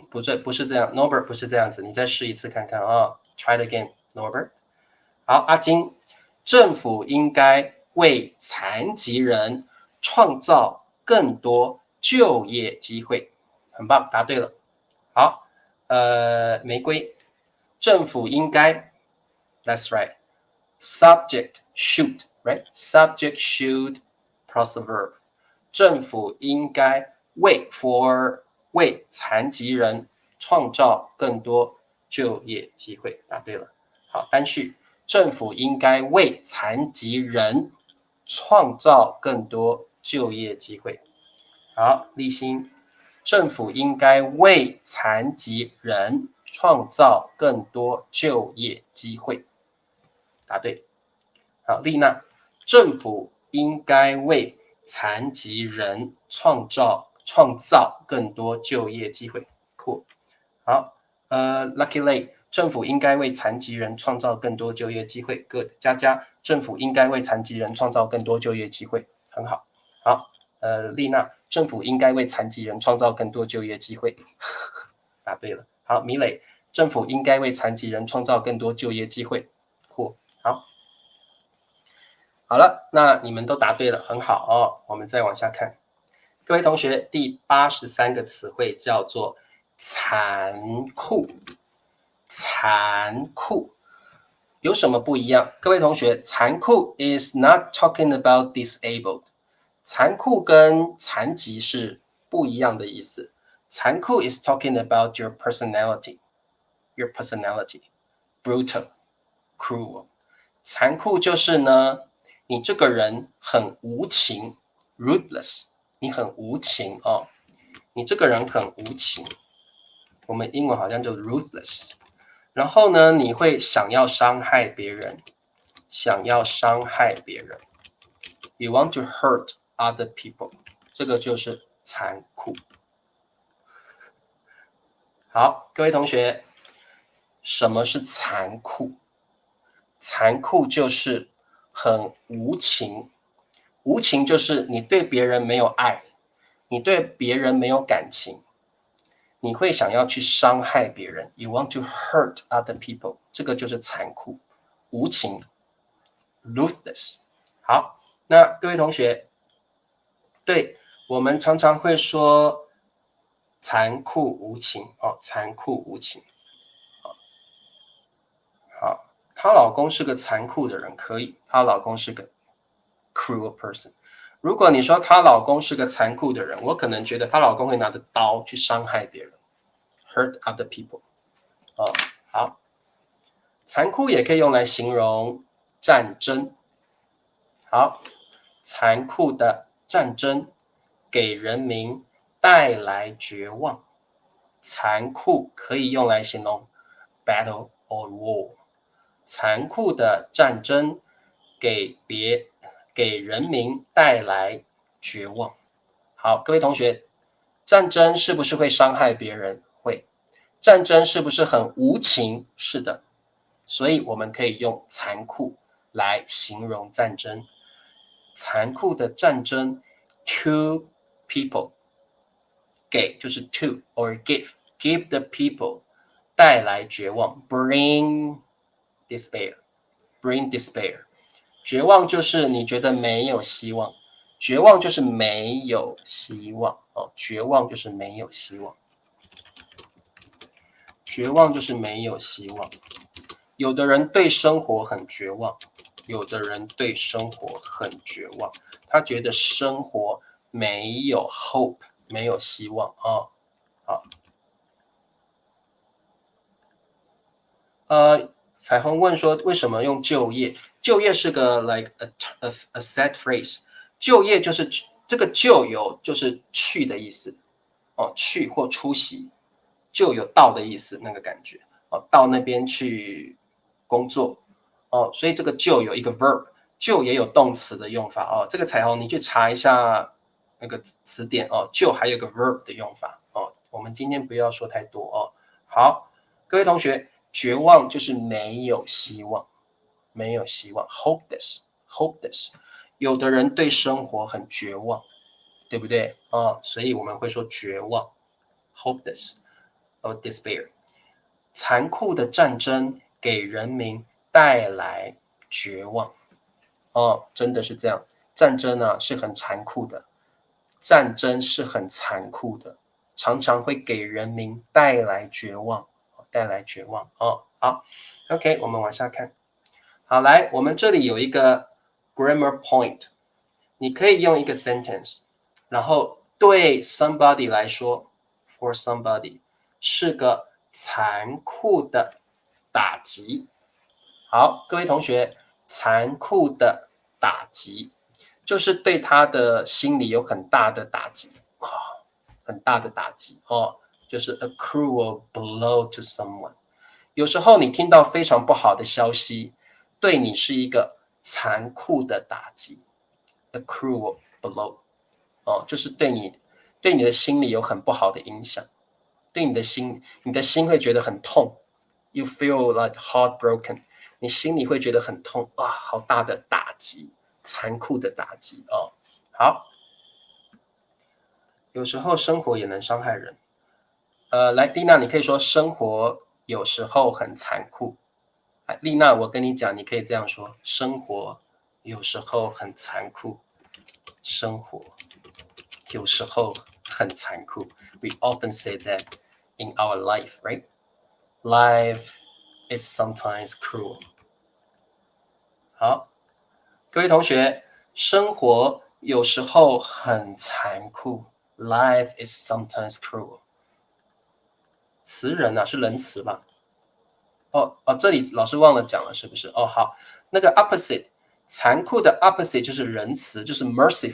不对，不是这样 ，Norbert 不是这样子，你再试一次看看啊 ，Try it again, Norbert。好，阿金，政府应该为残疾人创造更多就业机会，很棒，答对了。好，玫瑰，政府应该 ，That's right。Subject should, right? Subject should plus a verb。政府应该为残疾人创造更多就业机会，答对了。好，单序，政府应该为残疾人创造更多就业机会。好，立新，政府应该为残疾人创造更多就业机会，答对。好，丽娜，政府应该为残疾人创造更多就业机会。Cool。好，Lucky Lay， 政府应该为残疾人创造更多就业机会。Good。佳佳，政府应该为残疾人创造更多就业机会。很好。好，丽娜，政府应该为残疾人创造更多就业机会。答对了。好，米磊，政府应该为残疾人创造更多就业机会。Cool。好，好了，那你们都答对了，很好哦。我们再往下看，各位同学，第83个词汇叫做残酷。残酷有什么不一样？各位同学，残酷 is not talking about disabled。残酷跟残疾是不一样的意思。残酷 is talking about your personality, brutal, cruel。残酷就是呢，你这个人很无情 ，ruthless，你很无情哦，你这个人很无情。我们英文好像就 ruthless。然后呢，你会想要伤害别人，想要伤害别人。You want to hurt other people， 这个就是残酷。好，各位同学，什么是残酷？残酷就是很无情，无情就是你对别人没有爱，你对别人没有感情，你会想要去伤害别人。You want to hurt other people， 这个就是残酷、无情 ，ruthless。好，那各位同学，对我们常常会说残酷无情哦，残酷无情。好，她老公是个残酷的人，可以，她老公是个 cruel person。如果你说她老公是个残酷的人，我可能觉得她老公会拿着刀去伤害别人 ，hurt other people。哦，好，残酷也可以用来形容战争。好，残酷的战争给人民带来绝望。残酷可以用来形容 battle or war。残酷的战争给人民带来绝望。好，各位同学，战争是不是会伤害别人？会。战争是不是很无情？是的。所以我们可以用残酷来形容战争。残酷的战争 to people， 给就是 to or give the people 带来绝望 bring despair。绝望就是你觉得没有希望，绝望就是没有希望哦，绝望就是没有希望，绝望就是没有希望。有的人对生活很绝望，有的人对生活很绝望，他觉得生活没有 hope， 没有希望啊。好，彩虹问说为什么用就业？就业是个 like a set phrase， 就业就是这个就有就是去的意思哦，去或出席，就有到的意思那个感觉哦，到那边去工作哦，所以这个就有一个 verb， 就也有动词的用法哦。这个彩虹你去查一下那个词典哦，就还有个 verb 的用法哦。我们今天不要说太多哦。好，各位同学，绝望就是没有希望，没有希望 ，hopeless。有的人对生活很绝望，对不对哦，所以我们会说绝望 ，hopeless or despair。残酷的战争给人民带来绝望。哦，真的是这样。战争啊是很残酷的，战争是很残酷的，常常会给人民带来绝望，带来绝望。哦，好 ，OK， 我们往下看。好，来，我们这里有一个 grammar point， 你可以用一个 sentence， 然后对 somebody 来说 ，for somebody 是个残酷的打击。好，各位同学，残酷的打击就是对他的心理有很大的打击啊，很大的打击哦，就是 a cruel blow to someone。有时候你听到非常不好的消息，对你是一个残酷的打击 ，a cruel blow， 哦，就是对你的心理有很不好的影响，对你的心会觉得很痛 ，you feel like heartbroken， 你心里会觉得很痛啊，好大的打击，残酷的打击哦。好，有时候生活也能伤害人。来，丽娜，你可以说生活有时候很残酷。丽娜，我跟你讲，你可以这样说：生活有时候很残酷，生活有时候很残酷。We often say that in our life, right? Life is sometimes cruel. 好，各位同学，生活有时候很残酷。Life is sometimes cruel. 词人啊，是人词吧？这里老师忘了讲了，是不是？好，那个 opposite 残酷的 opposite 就是仁慈，就是 mercy,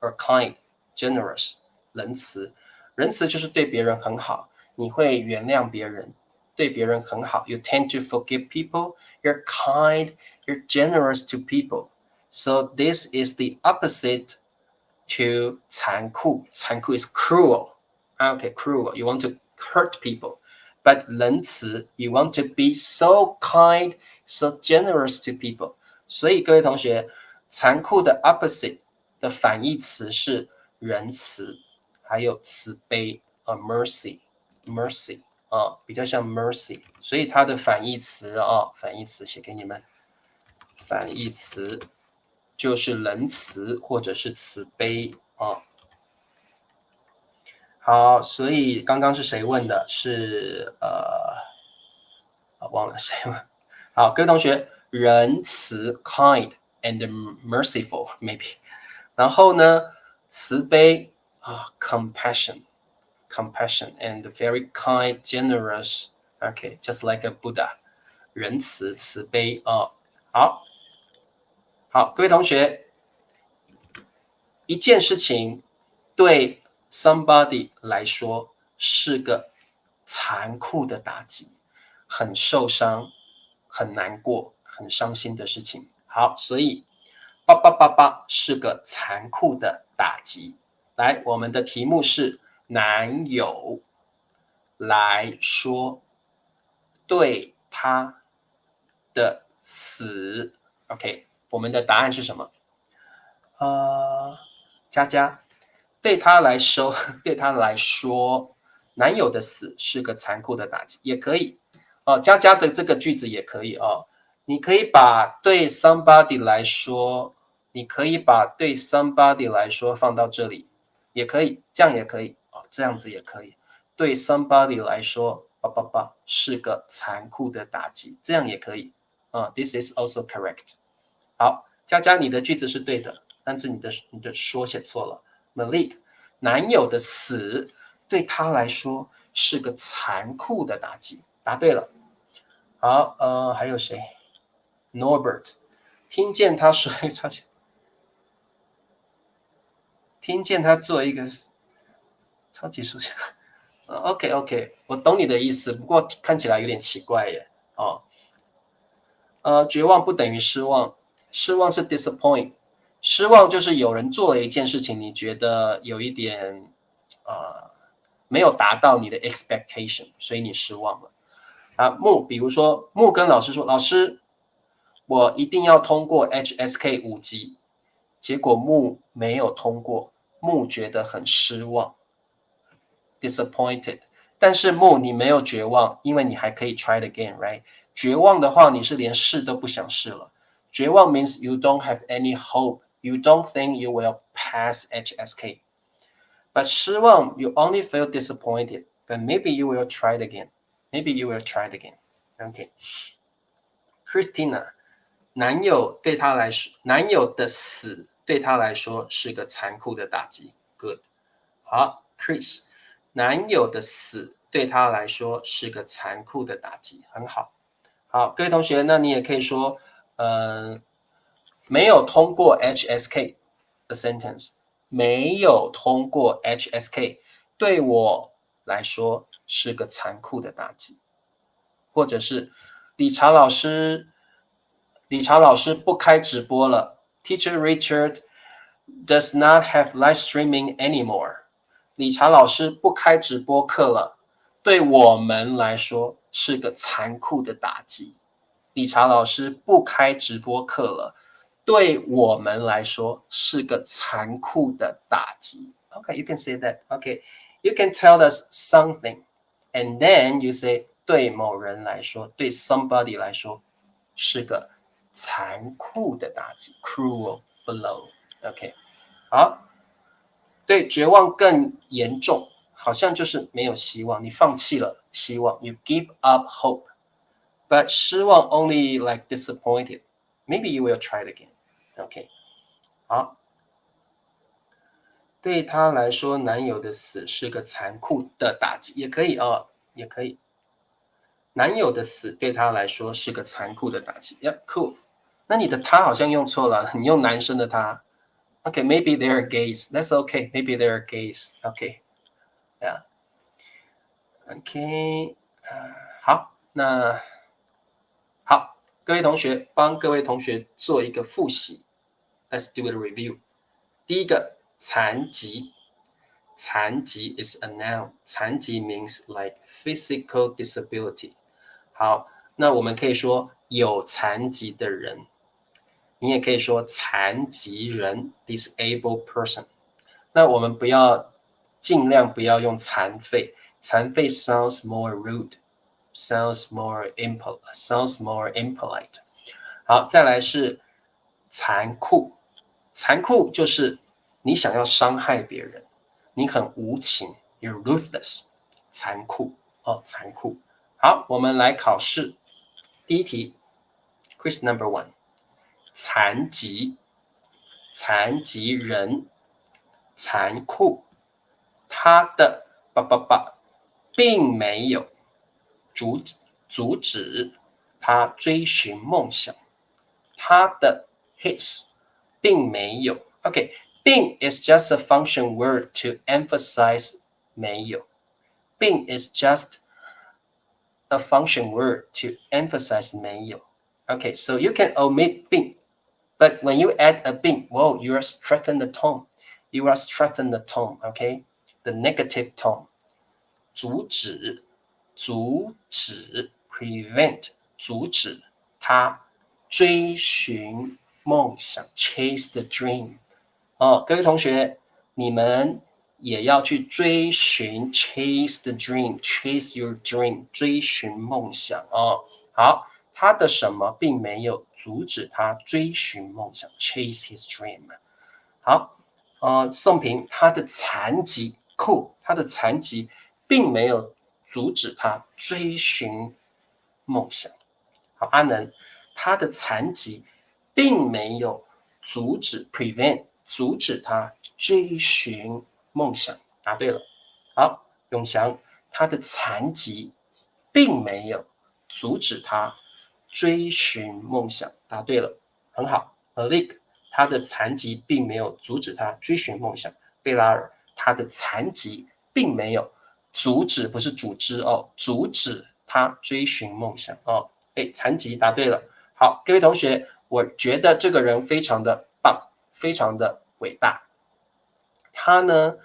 or kind, generous 仁慈。仁慈就是对别人很好，你会原谅别人，对别人很好。You tend to forgive people. You're kind. You're generous to people. So this is the opposite to 残酷。残酷 is cruel. Okay, cruel. You want to hurt people. But 仁慈 you want to be so kind, so generous to people. 所以各位同学，残酷的 opposite 的反义词是仁慈，还有慈悲mercy 比较像 mercy， 所以它的反义词反义词写给你们，反义词就是仁慈或者是慈悲好，所以刚刚是谁问的？是忘了谁问。好，各位同学，仁慈 kind and merciful maybe， 然后呢，慈悲compassion and very kind, generous. Okay, just like a Buddha. 仁慈、慈悲好，各位同学，一件事情对 somebody 来说是个残酷的打击，很受伤、很难过、很伤心的事情。好，所以888是个残酷的打击。来，我们的题目是男友来说对他的死 OK， 我们的答案是什么？佳佳，对他来说，男友的死是个残酷的打击，也可以佳佳的这个句子也可以你可以把对 somebody 来说，你可以把对 somebody 来说放到这里，也可以，这样也可以这样子也可以。对 somebody 来说，是个残酷的打击，这样也可以This is also correct。好，佳佳，你的句子是对的，但是你的说写错了。Malik， 男友的死对他来说是个残酷的打击，答对了。好，还有谁 ？Norbert， 听见他说听见他做一个超级书生OK， 我懂你的意思，不过看起来有点奇怪耶。绝望不等于失望，失望是 disappoint， 失望就是有人做了一件事情，你觉得有一点没有达到你的 expectation， 所以你失望了。比如说木跟老师说，老师，我一定要通过 HSK 5级，结果木没有通过，木觉得很失望 ，disappointed。但是木你没有绝望，因为你还可以 try it again, right？ 绝望的话，你是连试都不想试了。绝望 means you don't have any hope, you don't think you will pass HSK. But 失望 you only feel disappointed, but maybe you will try it again. Maybe you will try it again. Okay. Christina， 男友的死对他来说是个残酷的打击。Good。好 ，Chris， 男友的死对他来说是个残酷的打击，很好。好，各位同学，那你也可以说，没有通过 HSK 的 sentence， 没有通过 HSK， 对我来说是个残酷的打击，或者是理查老师不开直播了 ，Teacher Richard does not have live streaming anymore。理查老师不开直播课了，对我们来说是个残酷的打击。理查老师不开直播课了，对我们来说是个残酷的打击。Okay, you can say that. Okay, you can tell us something, and then you say 对某人来说，对 somebody 来说是个残酷的打击 ，cruel blow。OK， 好，对绝望更严重，好像就是没有希望，你放弃了希望 ，you give up hope。But 失望 only like disappointed. Maybe you will try it again. OK， 好。对他来说，男友的死是个残酷的打击，也可以哦，也可以。男友的死对他来说是个残酷的打击。Yeah, cool。那你的他好像用错了，你用男生的他。Okay, maybe they're gays. That's okay. Maybe they're gays. Okay, yeah. Okay， 好，那好，各位同学，帮各位同学做一个复习。Let's do a review。第一个，残疾。残疾 is a noun。残疾 means like physical disability。好，那我们可以说有残疾的人，你也可以说残疾人 disabled person。那我们尽量不要用残废，残废 sounds more rude， sounds more impolite。好，再来是残酷。残酷就是你想要伤害别人，你很无情 ，you're ruthless。残酷哦，残酷。好，我们来考试。第一题 ，quiz number 1， 残疾，残疾人，残酷，他的并没有阻止他追寻梦想，他的 his 并没有 ，OK， 并 is just a function word to emphasize 没有，并 is just a function word to emphasize 没有。Okay, so you can omit 并 but when you add a 并 whoa, you are strengthening the tone. You are strengthening the tone, okay? The negative tone. 阻止 prevent 阻止他追寻梦想 chase the dream。各位同学，你们也要去追寻 chase the dream, chase your dream， 追寻梦想哦。好，他的什么并没有阻止他追寻梦想 chase his dream。好，宋平，他的残疾酷，他的残疾并没有阻止他追寻梦想。好，阿能，他的残疾并没有阻止 prevent 阻止他追寻梦想。答对了。好，永祥，他的残疾并没有阻止他追寻梦想。答对了，很好。Alik， 他的残疾并没有阻止他追寻梦想。贝拉尔，他的残疾并没有阻止，不是组织哦，阻止他追寻梦想哦。残疾答对了。好，各位同学，我觉得这个人非常的棒，非常的伟大。他呢，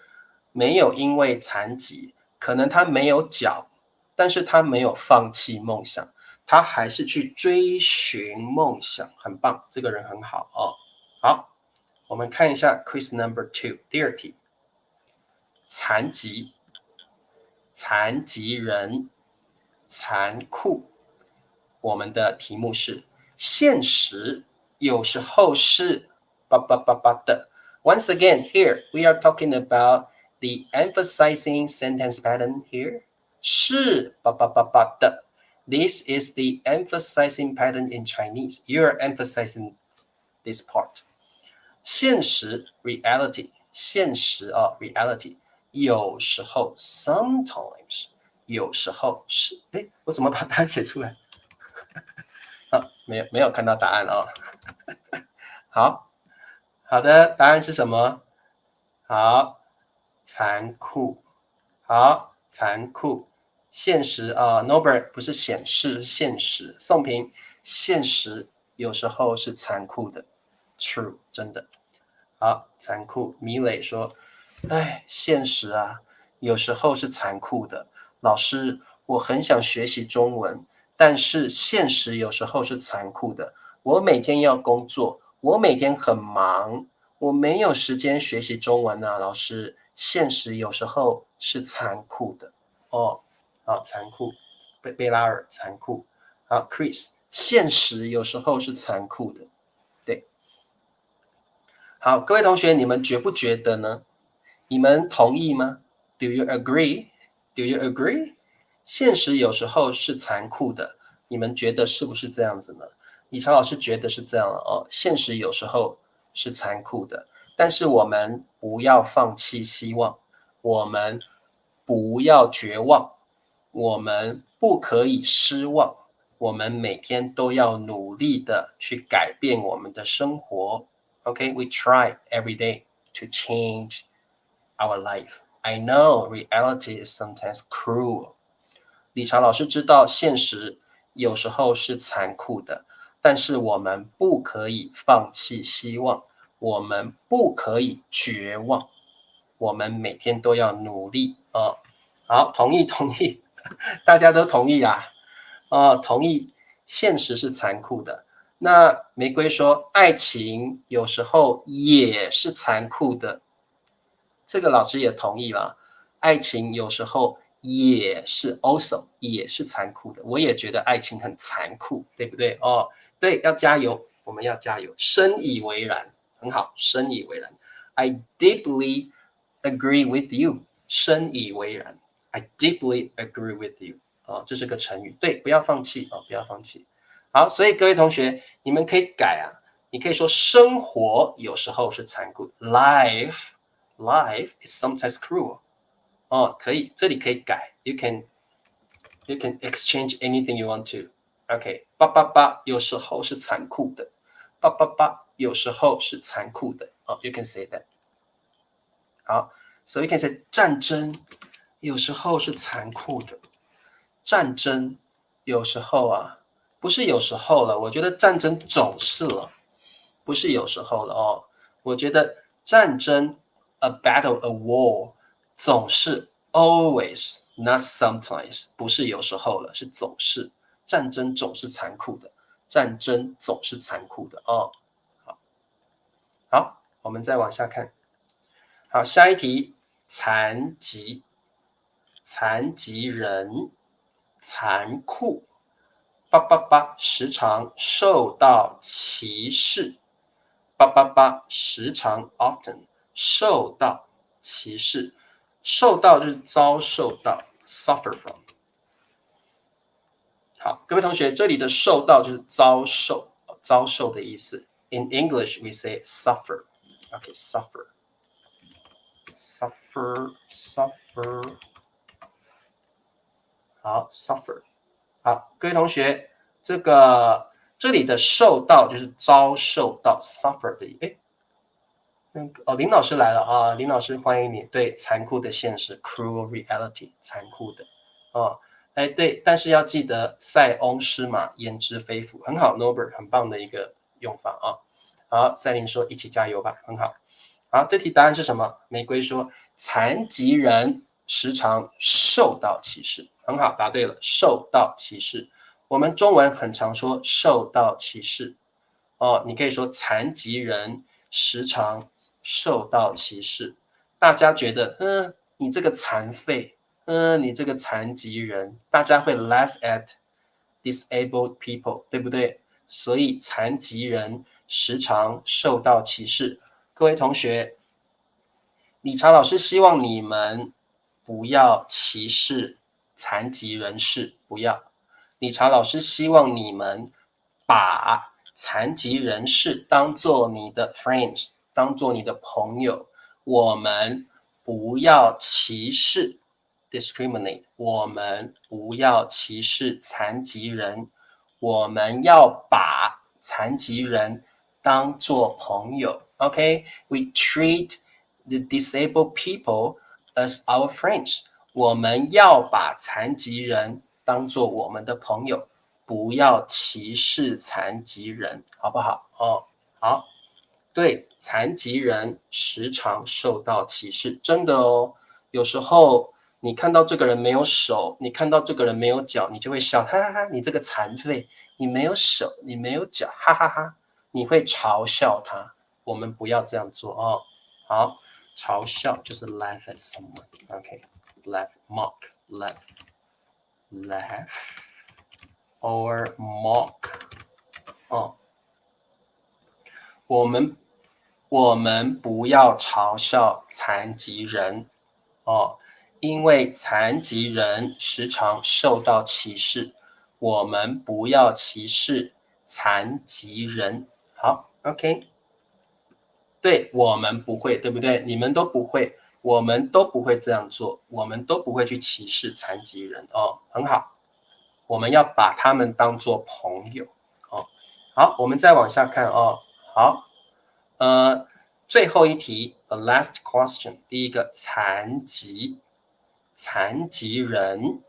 没有因为残疾，可能他没有脚，但是他没有放弃梦想，他还是去追寻梦想，很棒，这个人很好哦。好，我们看一下 quiz number 2， 第二题，残疾，残疾人，残酷。我们的题目是现实有时候是的。Once again, here we are talking about the emphasizing sentence pattern here. 是的。This is the emphasizing pattern in Chinese. You are emphasizing this part. 现实 reality 现实reality 有时候 sometimes 有时候是我怎么把答案写出来？没有看到答案哦。好的，答案是什么？好，残酷。好，残酷。现实Norbert 不是显示，现实。宋平，现实有时候是残酷的 ，true 真的。好，残酷。米磊说，现实啊，有时候是残酷的。老师，我很想学习中文。但是现实有时候是残酷的，我每天要工作，我每天很忙，我没有时间学习中文啊，老师，现实有时候是残酷的。好，残酷，贝拉尔，残酷。好 ，Chris，现实有时候是残酷的。对，好，各位同学，你们觉不觉得呢？你们同意吗？ Do you agree? Do you agree? 现实有时候是残酷的，你们觉得是不是这样子呢？李常老师觉得是这样哦，现实有时候是残酷的，但是我们不要放弃希望，我们不要绝望，我们不可以失望，我们每天都要努力的去改变我们的生活。Okay, we try every day to change our life. I know reality is sometimes cruel. 理查老师知道现实有时候是残酷的，但是我们不可以放弃希望，我们不可以绝望，我们每天都要努力哦。好，同意同意，大家都同意啊。同意，现实是残酷的。那玫瑰说，爱情有时候也是残酷的，这个老师也同意了。爱情有时候也是 also 也是残酷的，我也觉得爱情很残酷，对不对？哦，对，要加油，我们要加油，深以为然，很好，深以为然。I deeply agree with you， 深以为然。I deeply agree with you。哦，这是个成语，对，不要放弃哦，不要放弃。好，所以各位同学，你们可以改啊，你可以说生活有时候是残酷 ，life is sometimes cruel。哦，可以，这里可以改，you can exchange anything you want to。OK， 888有时候是残酷的，888有时候是残酷的。哦，you can say that。好，所以 you can say 战争有时候是残酷的，战争有时候啊，不是有时候了，我觉得战争总是了，不是有时候了哦。我觉得战争 a battle a war 总是 always not sometimes 不是有时候了，是总是，战争总是残酷的，战争总是残酷的哦。好，我们再往下看。好，下一题，残疾，残疾人，残酷。888时常受到歧视，888时常 often 受到歧视，受到就是遭受到 suffer from。好，各位同学，这里的受到就是遭受，遭受的意思。In English we say suffer. Okay, suffer, suffer, suffer. 好，suffer。好，各位同学，这里的受到就是遭受到 suffer 的，林老师来了啊，林老师欢迎你。对，残酷的现实 cruel reality， 残酷的哦，对，但是要记得塞翁失马焉知非福，很好 Norbert 很棒的一个用法啊。好，赛琳说一起加油吧，很好。好，这题答案是什么？玫瑰说残疾人时常受到歧视，很好，答对了，受到歧视。我们中文很常说受到歧视哦，你可以说残疾人时常受到歧视。大家觉得，你这个残废，你这个残疾人，大家会 laugh at disabled people，对不对？所以残疾人时常受到歧视。各位同学，理查老师希望你们不要歧视残疾人士，不要。理查老师希望你们把残疾人士当做你的 friends， 当做你的朋友。我们不要歧视 discriminate， 我们不要歧视残疾人，我们要把残疾人当做朋友。Okay, we treat the disabled people as our friends。我们要把残疾人当做我们的朋友，不要歧视残疾人，好不好？哦，好，对，残疾人时常受到歧视，真的哦。有时候你看到这个人没有手，你看到这个人没有脚，你就会笑，哈哈哈，你这个残废，你没有手，你没有脚，哈哈哈，你会嘲笑他。我们不要这样做哦。好，嘲笑就是 laugh at someone。OK，laugh, mock, laugh, laugh or mock 哦，我们不要嘲笑残疾人哦，因为残疾人时常受到歧视，我们不要歧视残疾人。好 ，OK， 对，我们不会，对不对？你们都不会，我们都不会这样做，我们都不会去歧视残疾人哦，很好，我们要把他们当做朋友哦。好，我们再往下看哦。好，最后一题 ，the last question， 第一个残疾，残疾人，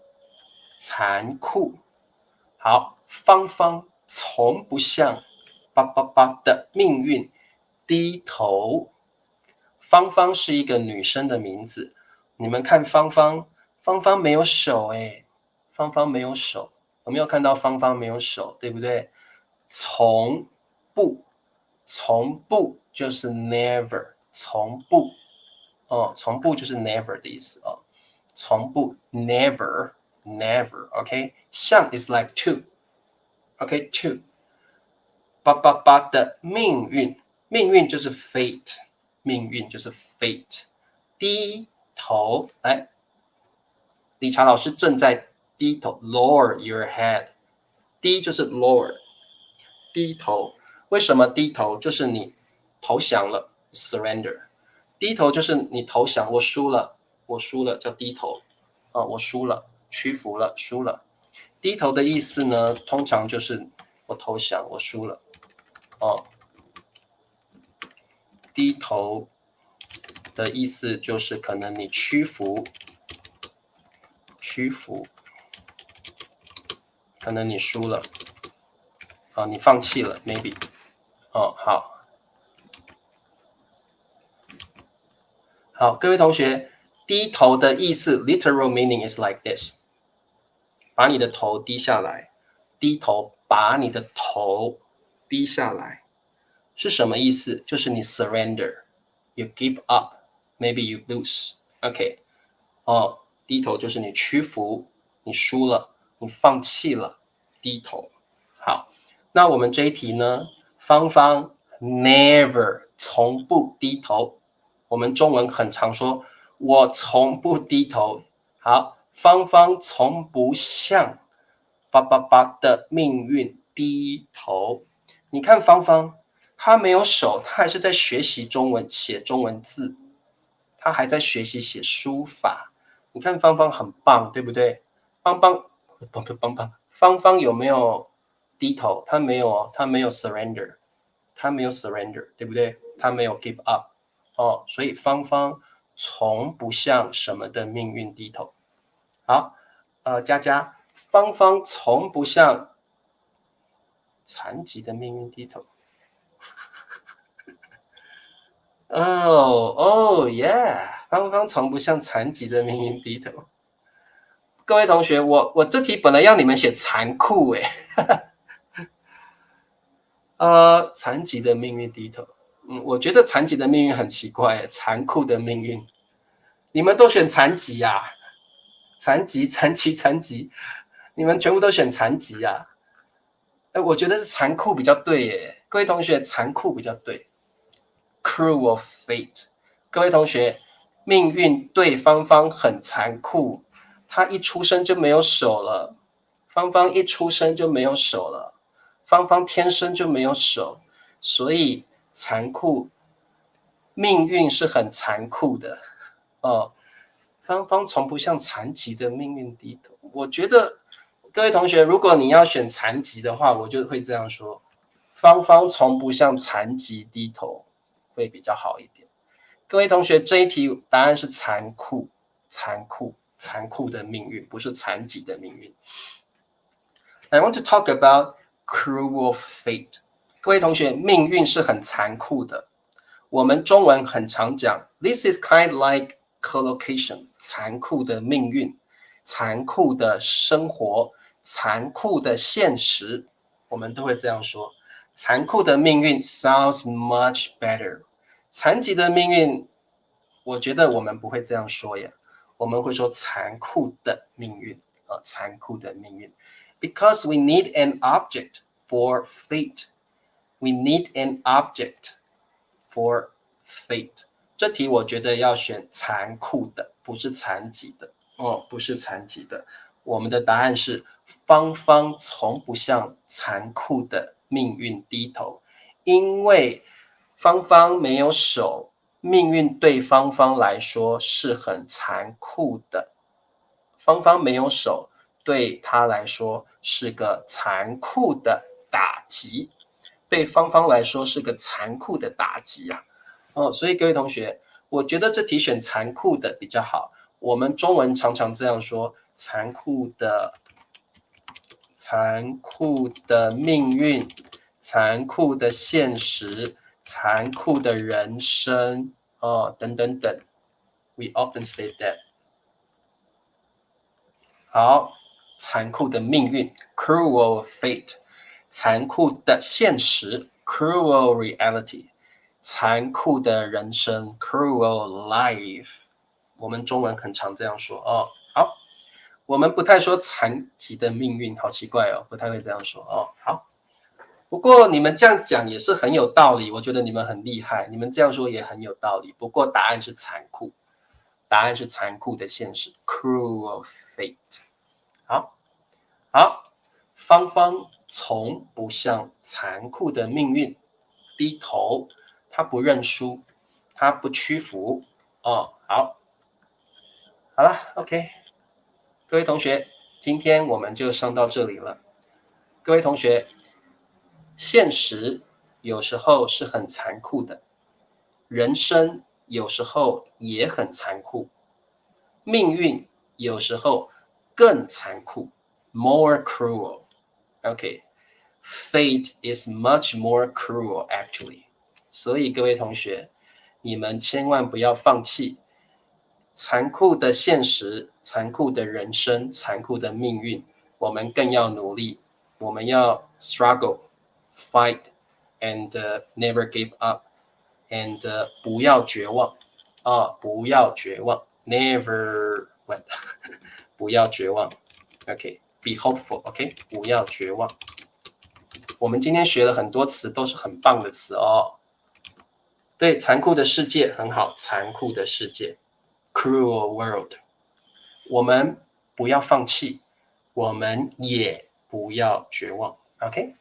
残酷。好，芳芳从不向的命运低头。芳芳是一个女生的名字，你们看芳芳，芳芳没有手诶，芳芳没有手，有没有看到芳芳没有手，对不对？从不，从不就是 never， 从不哦，从不就是 never 的意思哦，从不 never， 像 is like to， 的命运，命运就是 fate， 命运就是 fate， 低头，来，理查老师正在低头 lower your head， 低就是 lower， 低头，为什么低头？就是你投降了 surrender， 低头就是你投降，我输了，我输了叫低头我输了，屈服了，输了。低头的意思呢，通常就是我投降，我输了哦。低头的意思就是可能你屈服，可能你输了你放弃了 maybe 好，各位同学，低头的意思 literal meaning is like this， 把你的头低下来，低头把你的头低下来是什么意思？就是你 surrender， you give up， maybe you lose， OK， 低头就是你屈服，你输了，你放弃了，低头。好，那我们这一题呢，芳芳 never 从不低头，我们中文很常说我从不低头。好，芳芳从不向的命运低头。你看芳芳，她没有手，她还是在学习中文，写中文字，她还在学习写书法。你看芳芳很棒，对不对？芳芳有没有低头？她没有哦，她没有 surrender， 她没有 surrender， 对不对？她没有 give up 所以芳芳从不向什么的命运低头。好，佳佳，芳芳从不向残疾的命运低头。yeah， 芳芳从不向残疾的命运低头。各位同学，我这题本来要你们写残酷诶，残疾的命运低头。我觉得残疾的命运很奇怪，残酷的命运。你们都选残疾啊？残疾，你们全部都选残疾啊？我觉得是残酷比较对耶。各位同学，残酷比较对。Cruel fate， 各位同学，命运对芳芳很残酷，她一出生就没有手了。芳芳一出生就没有手了，芳芳天生就没有手，所以残酷，命运是很残酷的芳芳从不向残疾的命运低头。我觉得各位同学，如果你要选残疾的话，我就会这样说：芳芳从不向残疾低头，会比较好一点。各位同学，这一题答案是残酷的命运，不是残疾的命运。I want to talk about cruel fate。各位同学，命运是很残酷的。我们中文很常讲 ，This is kind of like collocation， 残酷的命运，残酷的生活，残酷的现实，我们都会这样说。残酷的命运 sounds much better。残疾的命运，我觉得我们不会这样说呀，我们会说残酷的命运残酷的命运。Because we need an object for fate. We need an object for fate. 这题我觉得要选残酷的，不是残疾的。不是残疾的。我们的答案是芳芳从不向残酷的命运低头，因为芳芳没有手，命运对芳芳来说是很残酷的。芳芳没有手，对她来说是个残酷的打击，对芳芳来说是个残酷的打击啊！所以各位同学，我觉得这题选残酷的比较好。我们中文常常这样说：残酷的命运，残酷的现实，残酷的人生，等等等。We often say that. 好，残酷的命运 cruel fate， 残酷的现实 cruel reality， 残酷的人生 cruel life。我们中文很常这样说好，我们不太说残疾的命运，好奇怪不太会这样说好，不过你们这样讲也是很有道理，我觉得你们很厉害，你们这样说也很有道理。不过答案是残酷，答案是残酷的现实 cruel fate。好，芳芳从不向残酷的命运低头，她不认输，她不屈服。好了 ，OK， 各位同学，今天我们就上到这里了。各位同学，现实有时候是很残酷的，人生有时候也很残酷，命运有时候更残酷 ，more cruel. Okay, fate is much more cruel actually. 所以各位同学，你们千万不要放弃。残酷的现实，残酷的人生，残酷的命运，我们更要努力。我们要 struggle, fight, and never give up. And 不要绝望不要绝望 ，never what 不要绝望 ，OK，be hopeful， OK， 不要绝望。我们今天学了很多词，都是很棒的词对，残酷的世界很好，残酷的世界 ，cruel world。我们不要放弃，我们也不要绝望 ，OK。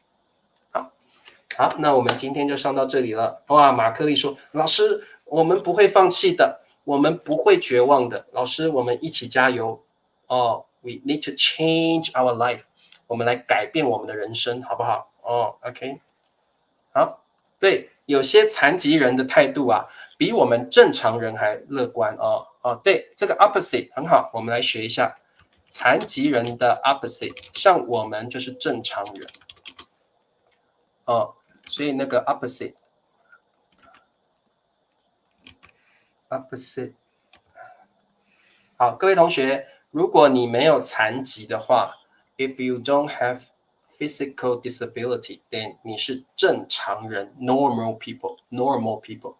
好，那我们今天就上到这里了。哇，马克利说：“老师，我们不会放弃的，我们不会绝望的。老师，我们一起加油！We need to change our life。我们来改变我们的人生，好不好？OK。好，对，有些残疾人的态度比我们正常人还乐观对，这个 opposite 很好，我们来学一下残疾人的 opposite。像我们就是正常人所以那个 opposite， 好，各位同学，如果你没有残疾的话 ，if you don't have physical disability， then 你是正常人 ，normal people，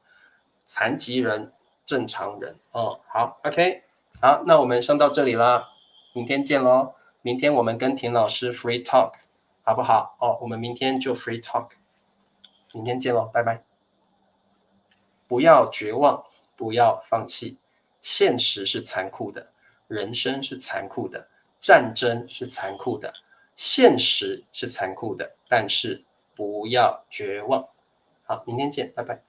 残疾人，正常人好 ，OK， 好，那我们上到这里啦，明天见咯。明天我们跟田老师 free talk， 好不好？我们明天就 free talk。明天见咯，拜拜。不要绝望，不要放弃。现实是残酷的，人生是残酷的，战争是残酷的，现实是残酷的，但是不要绝望。好，明天见，拜拜。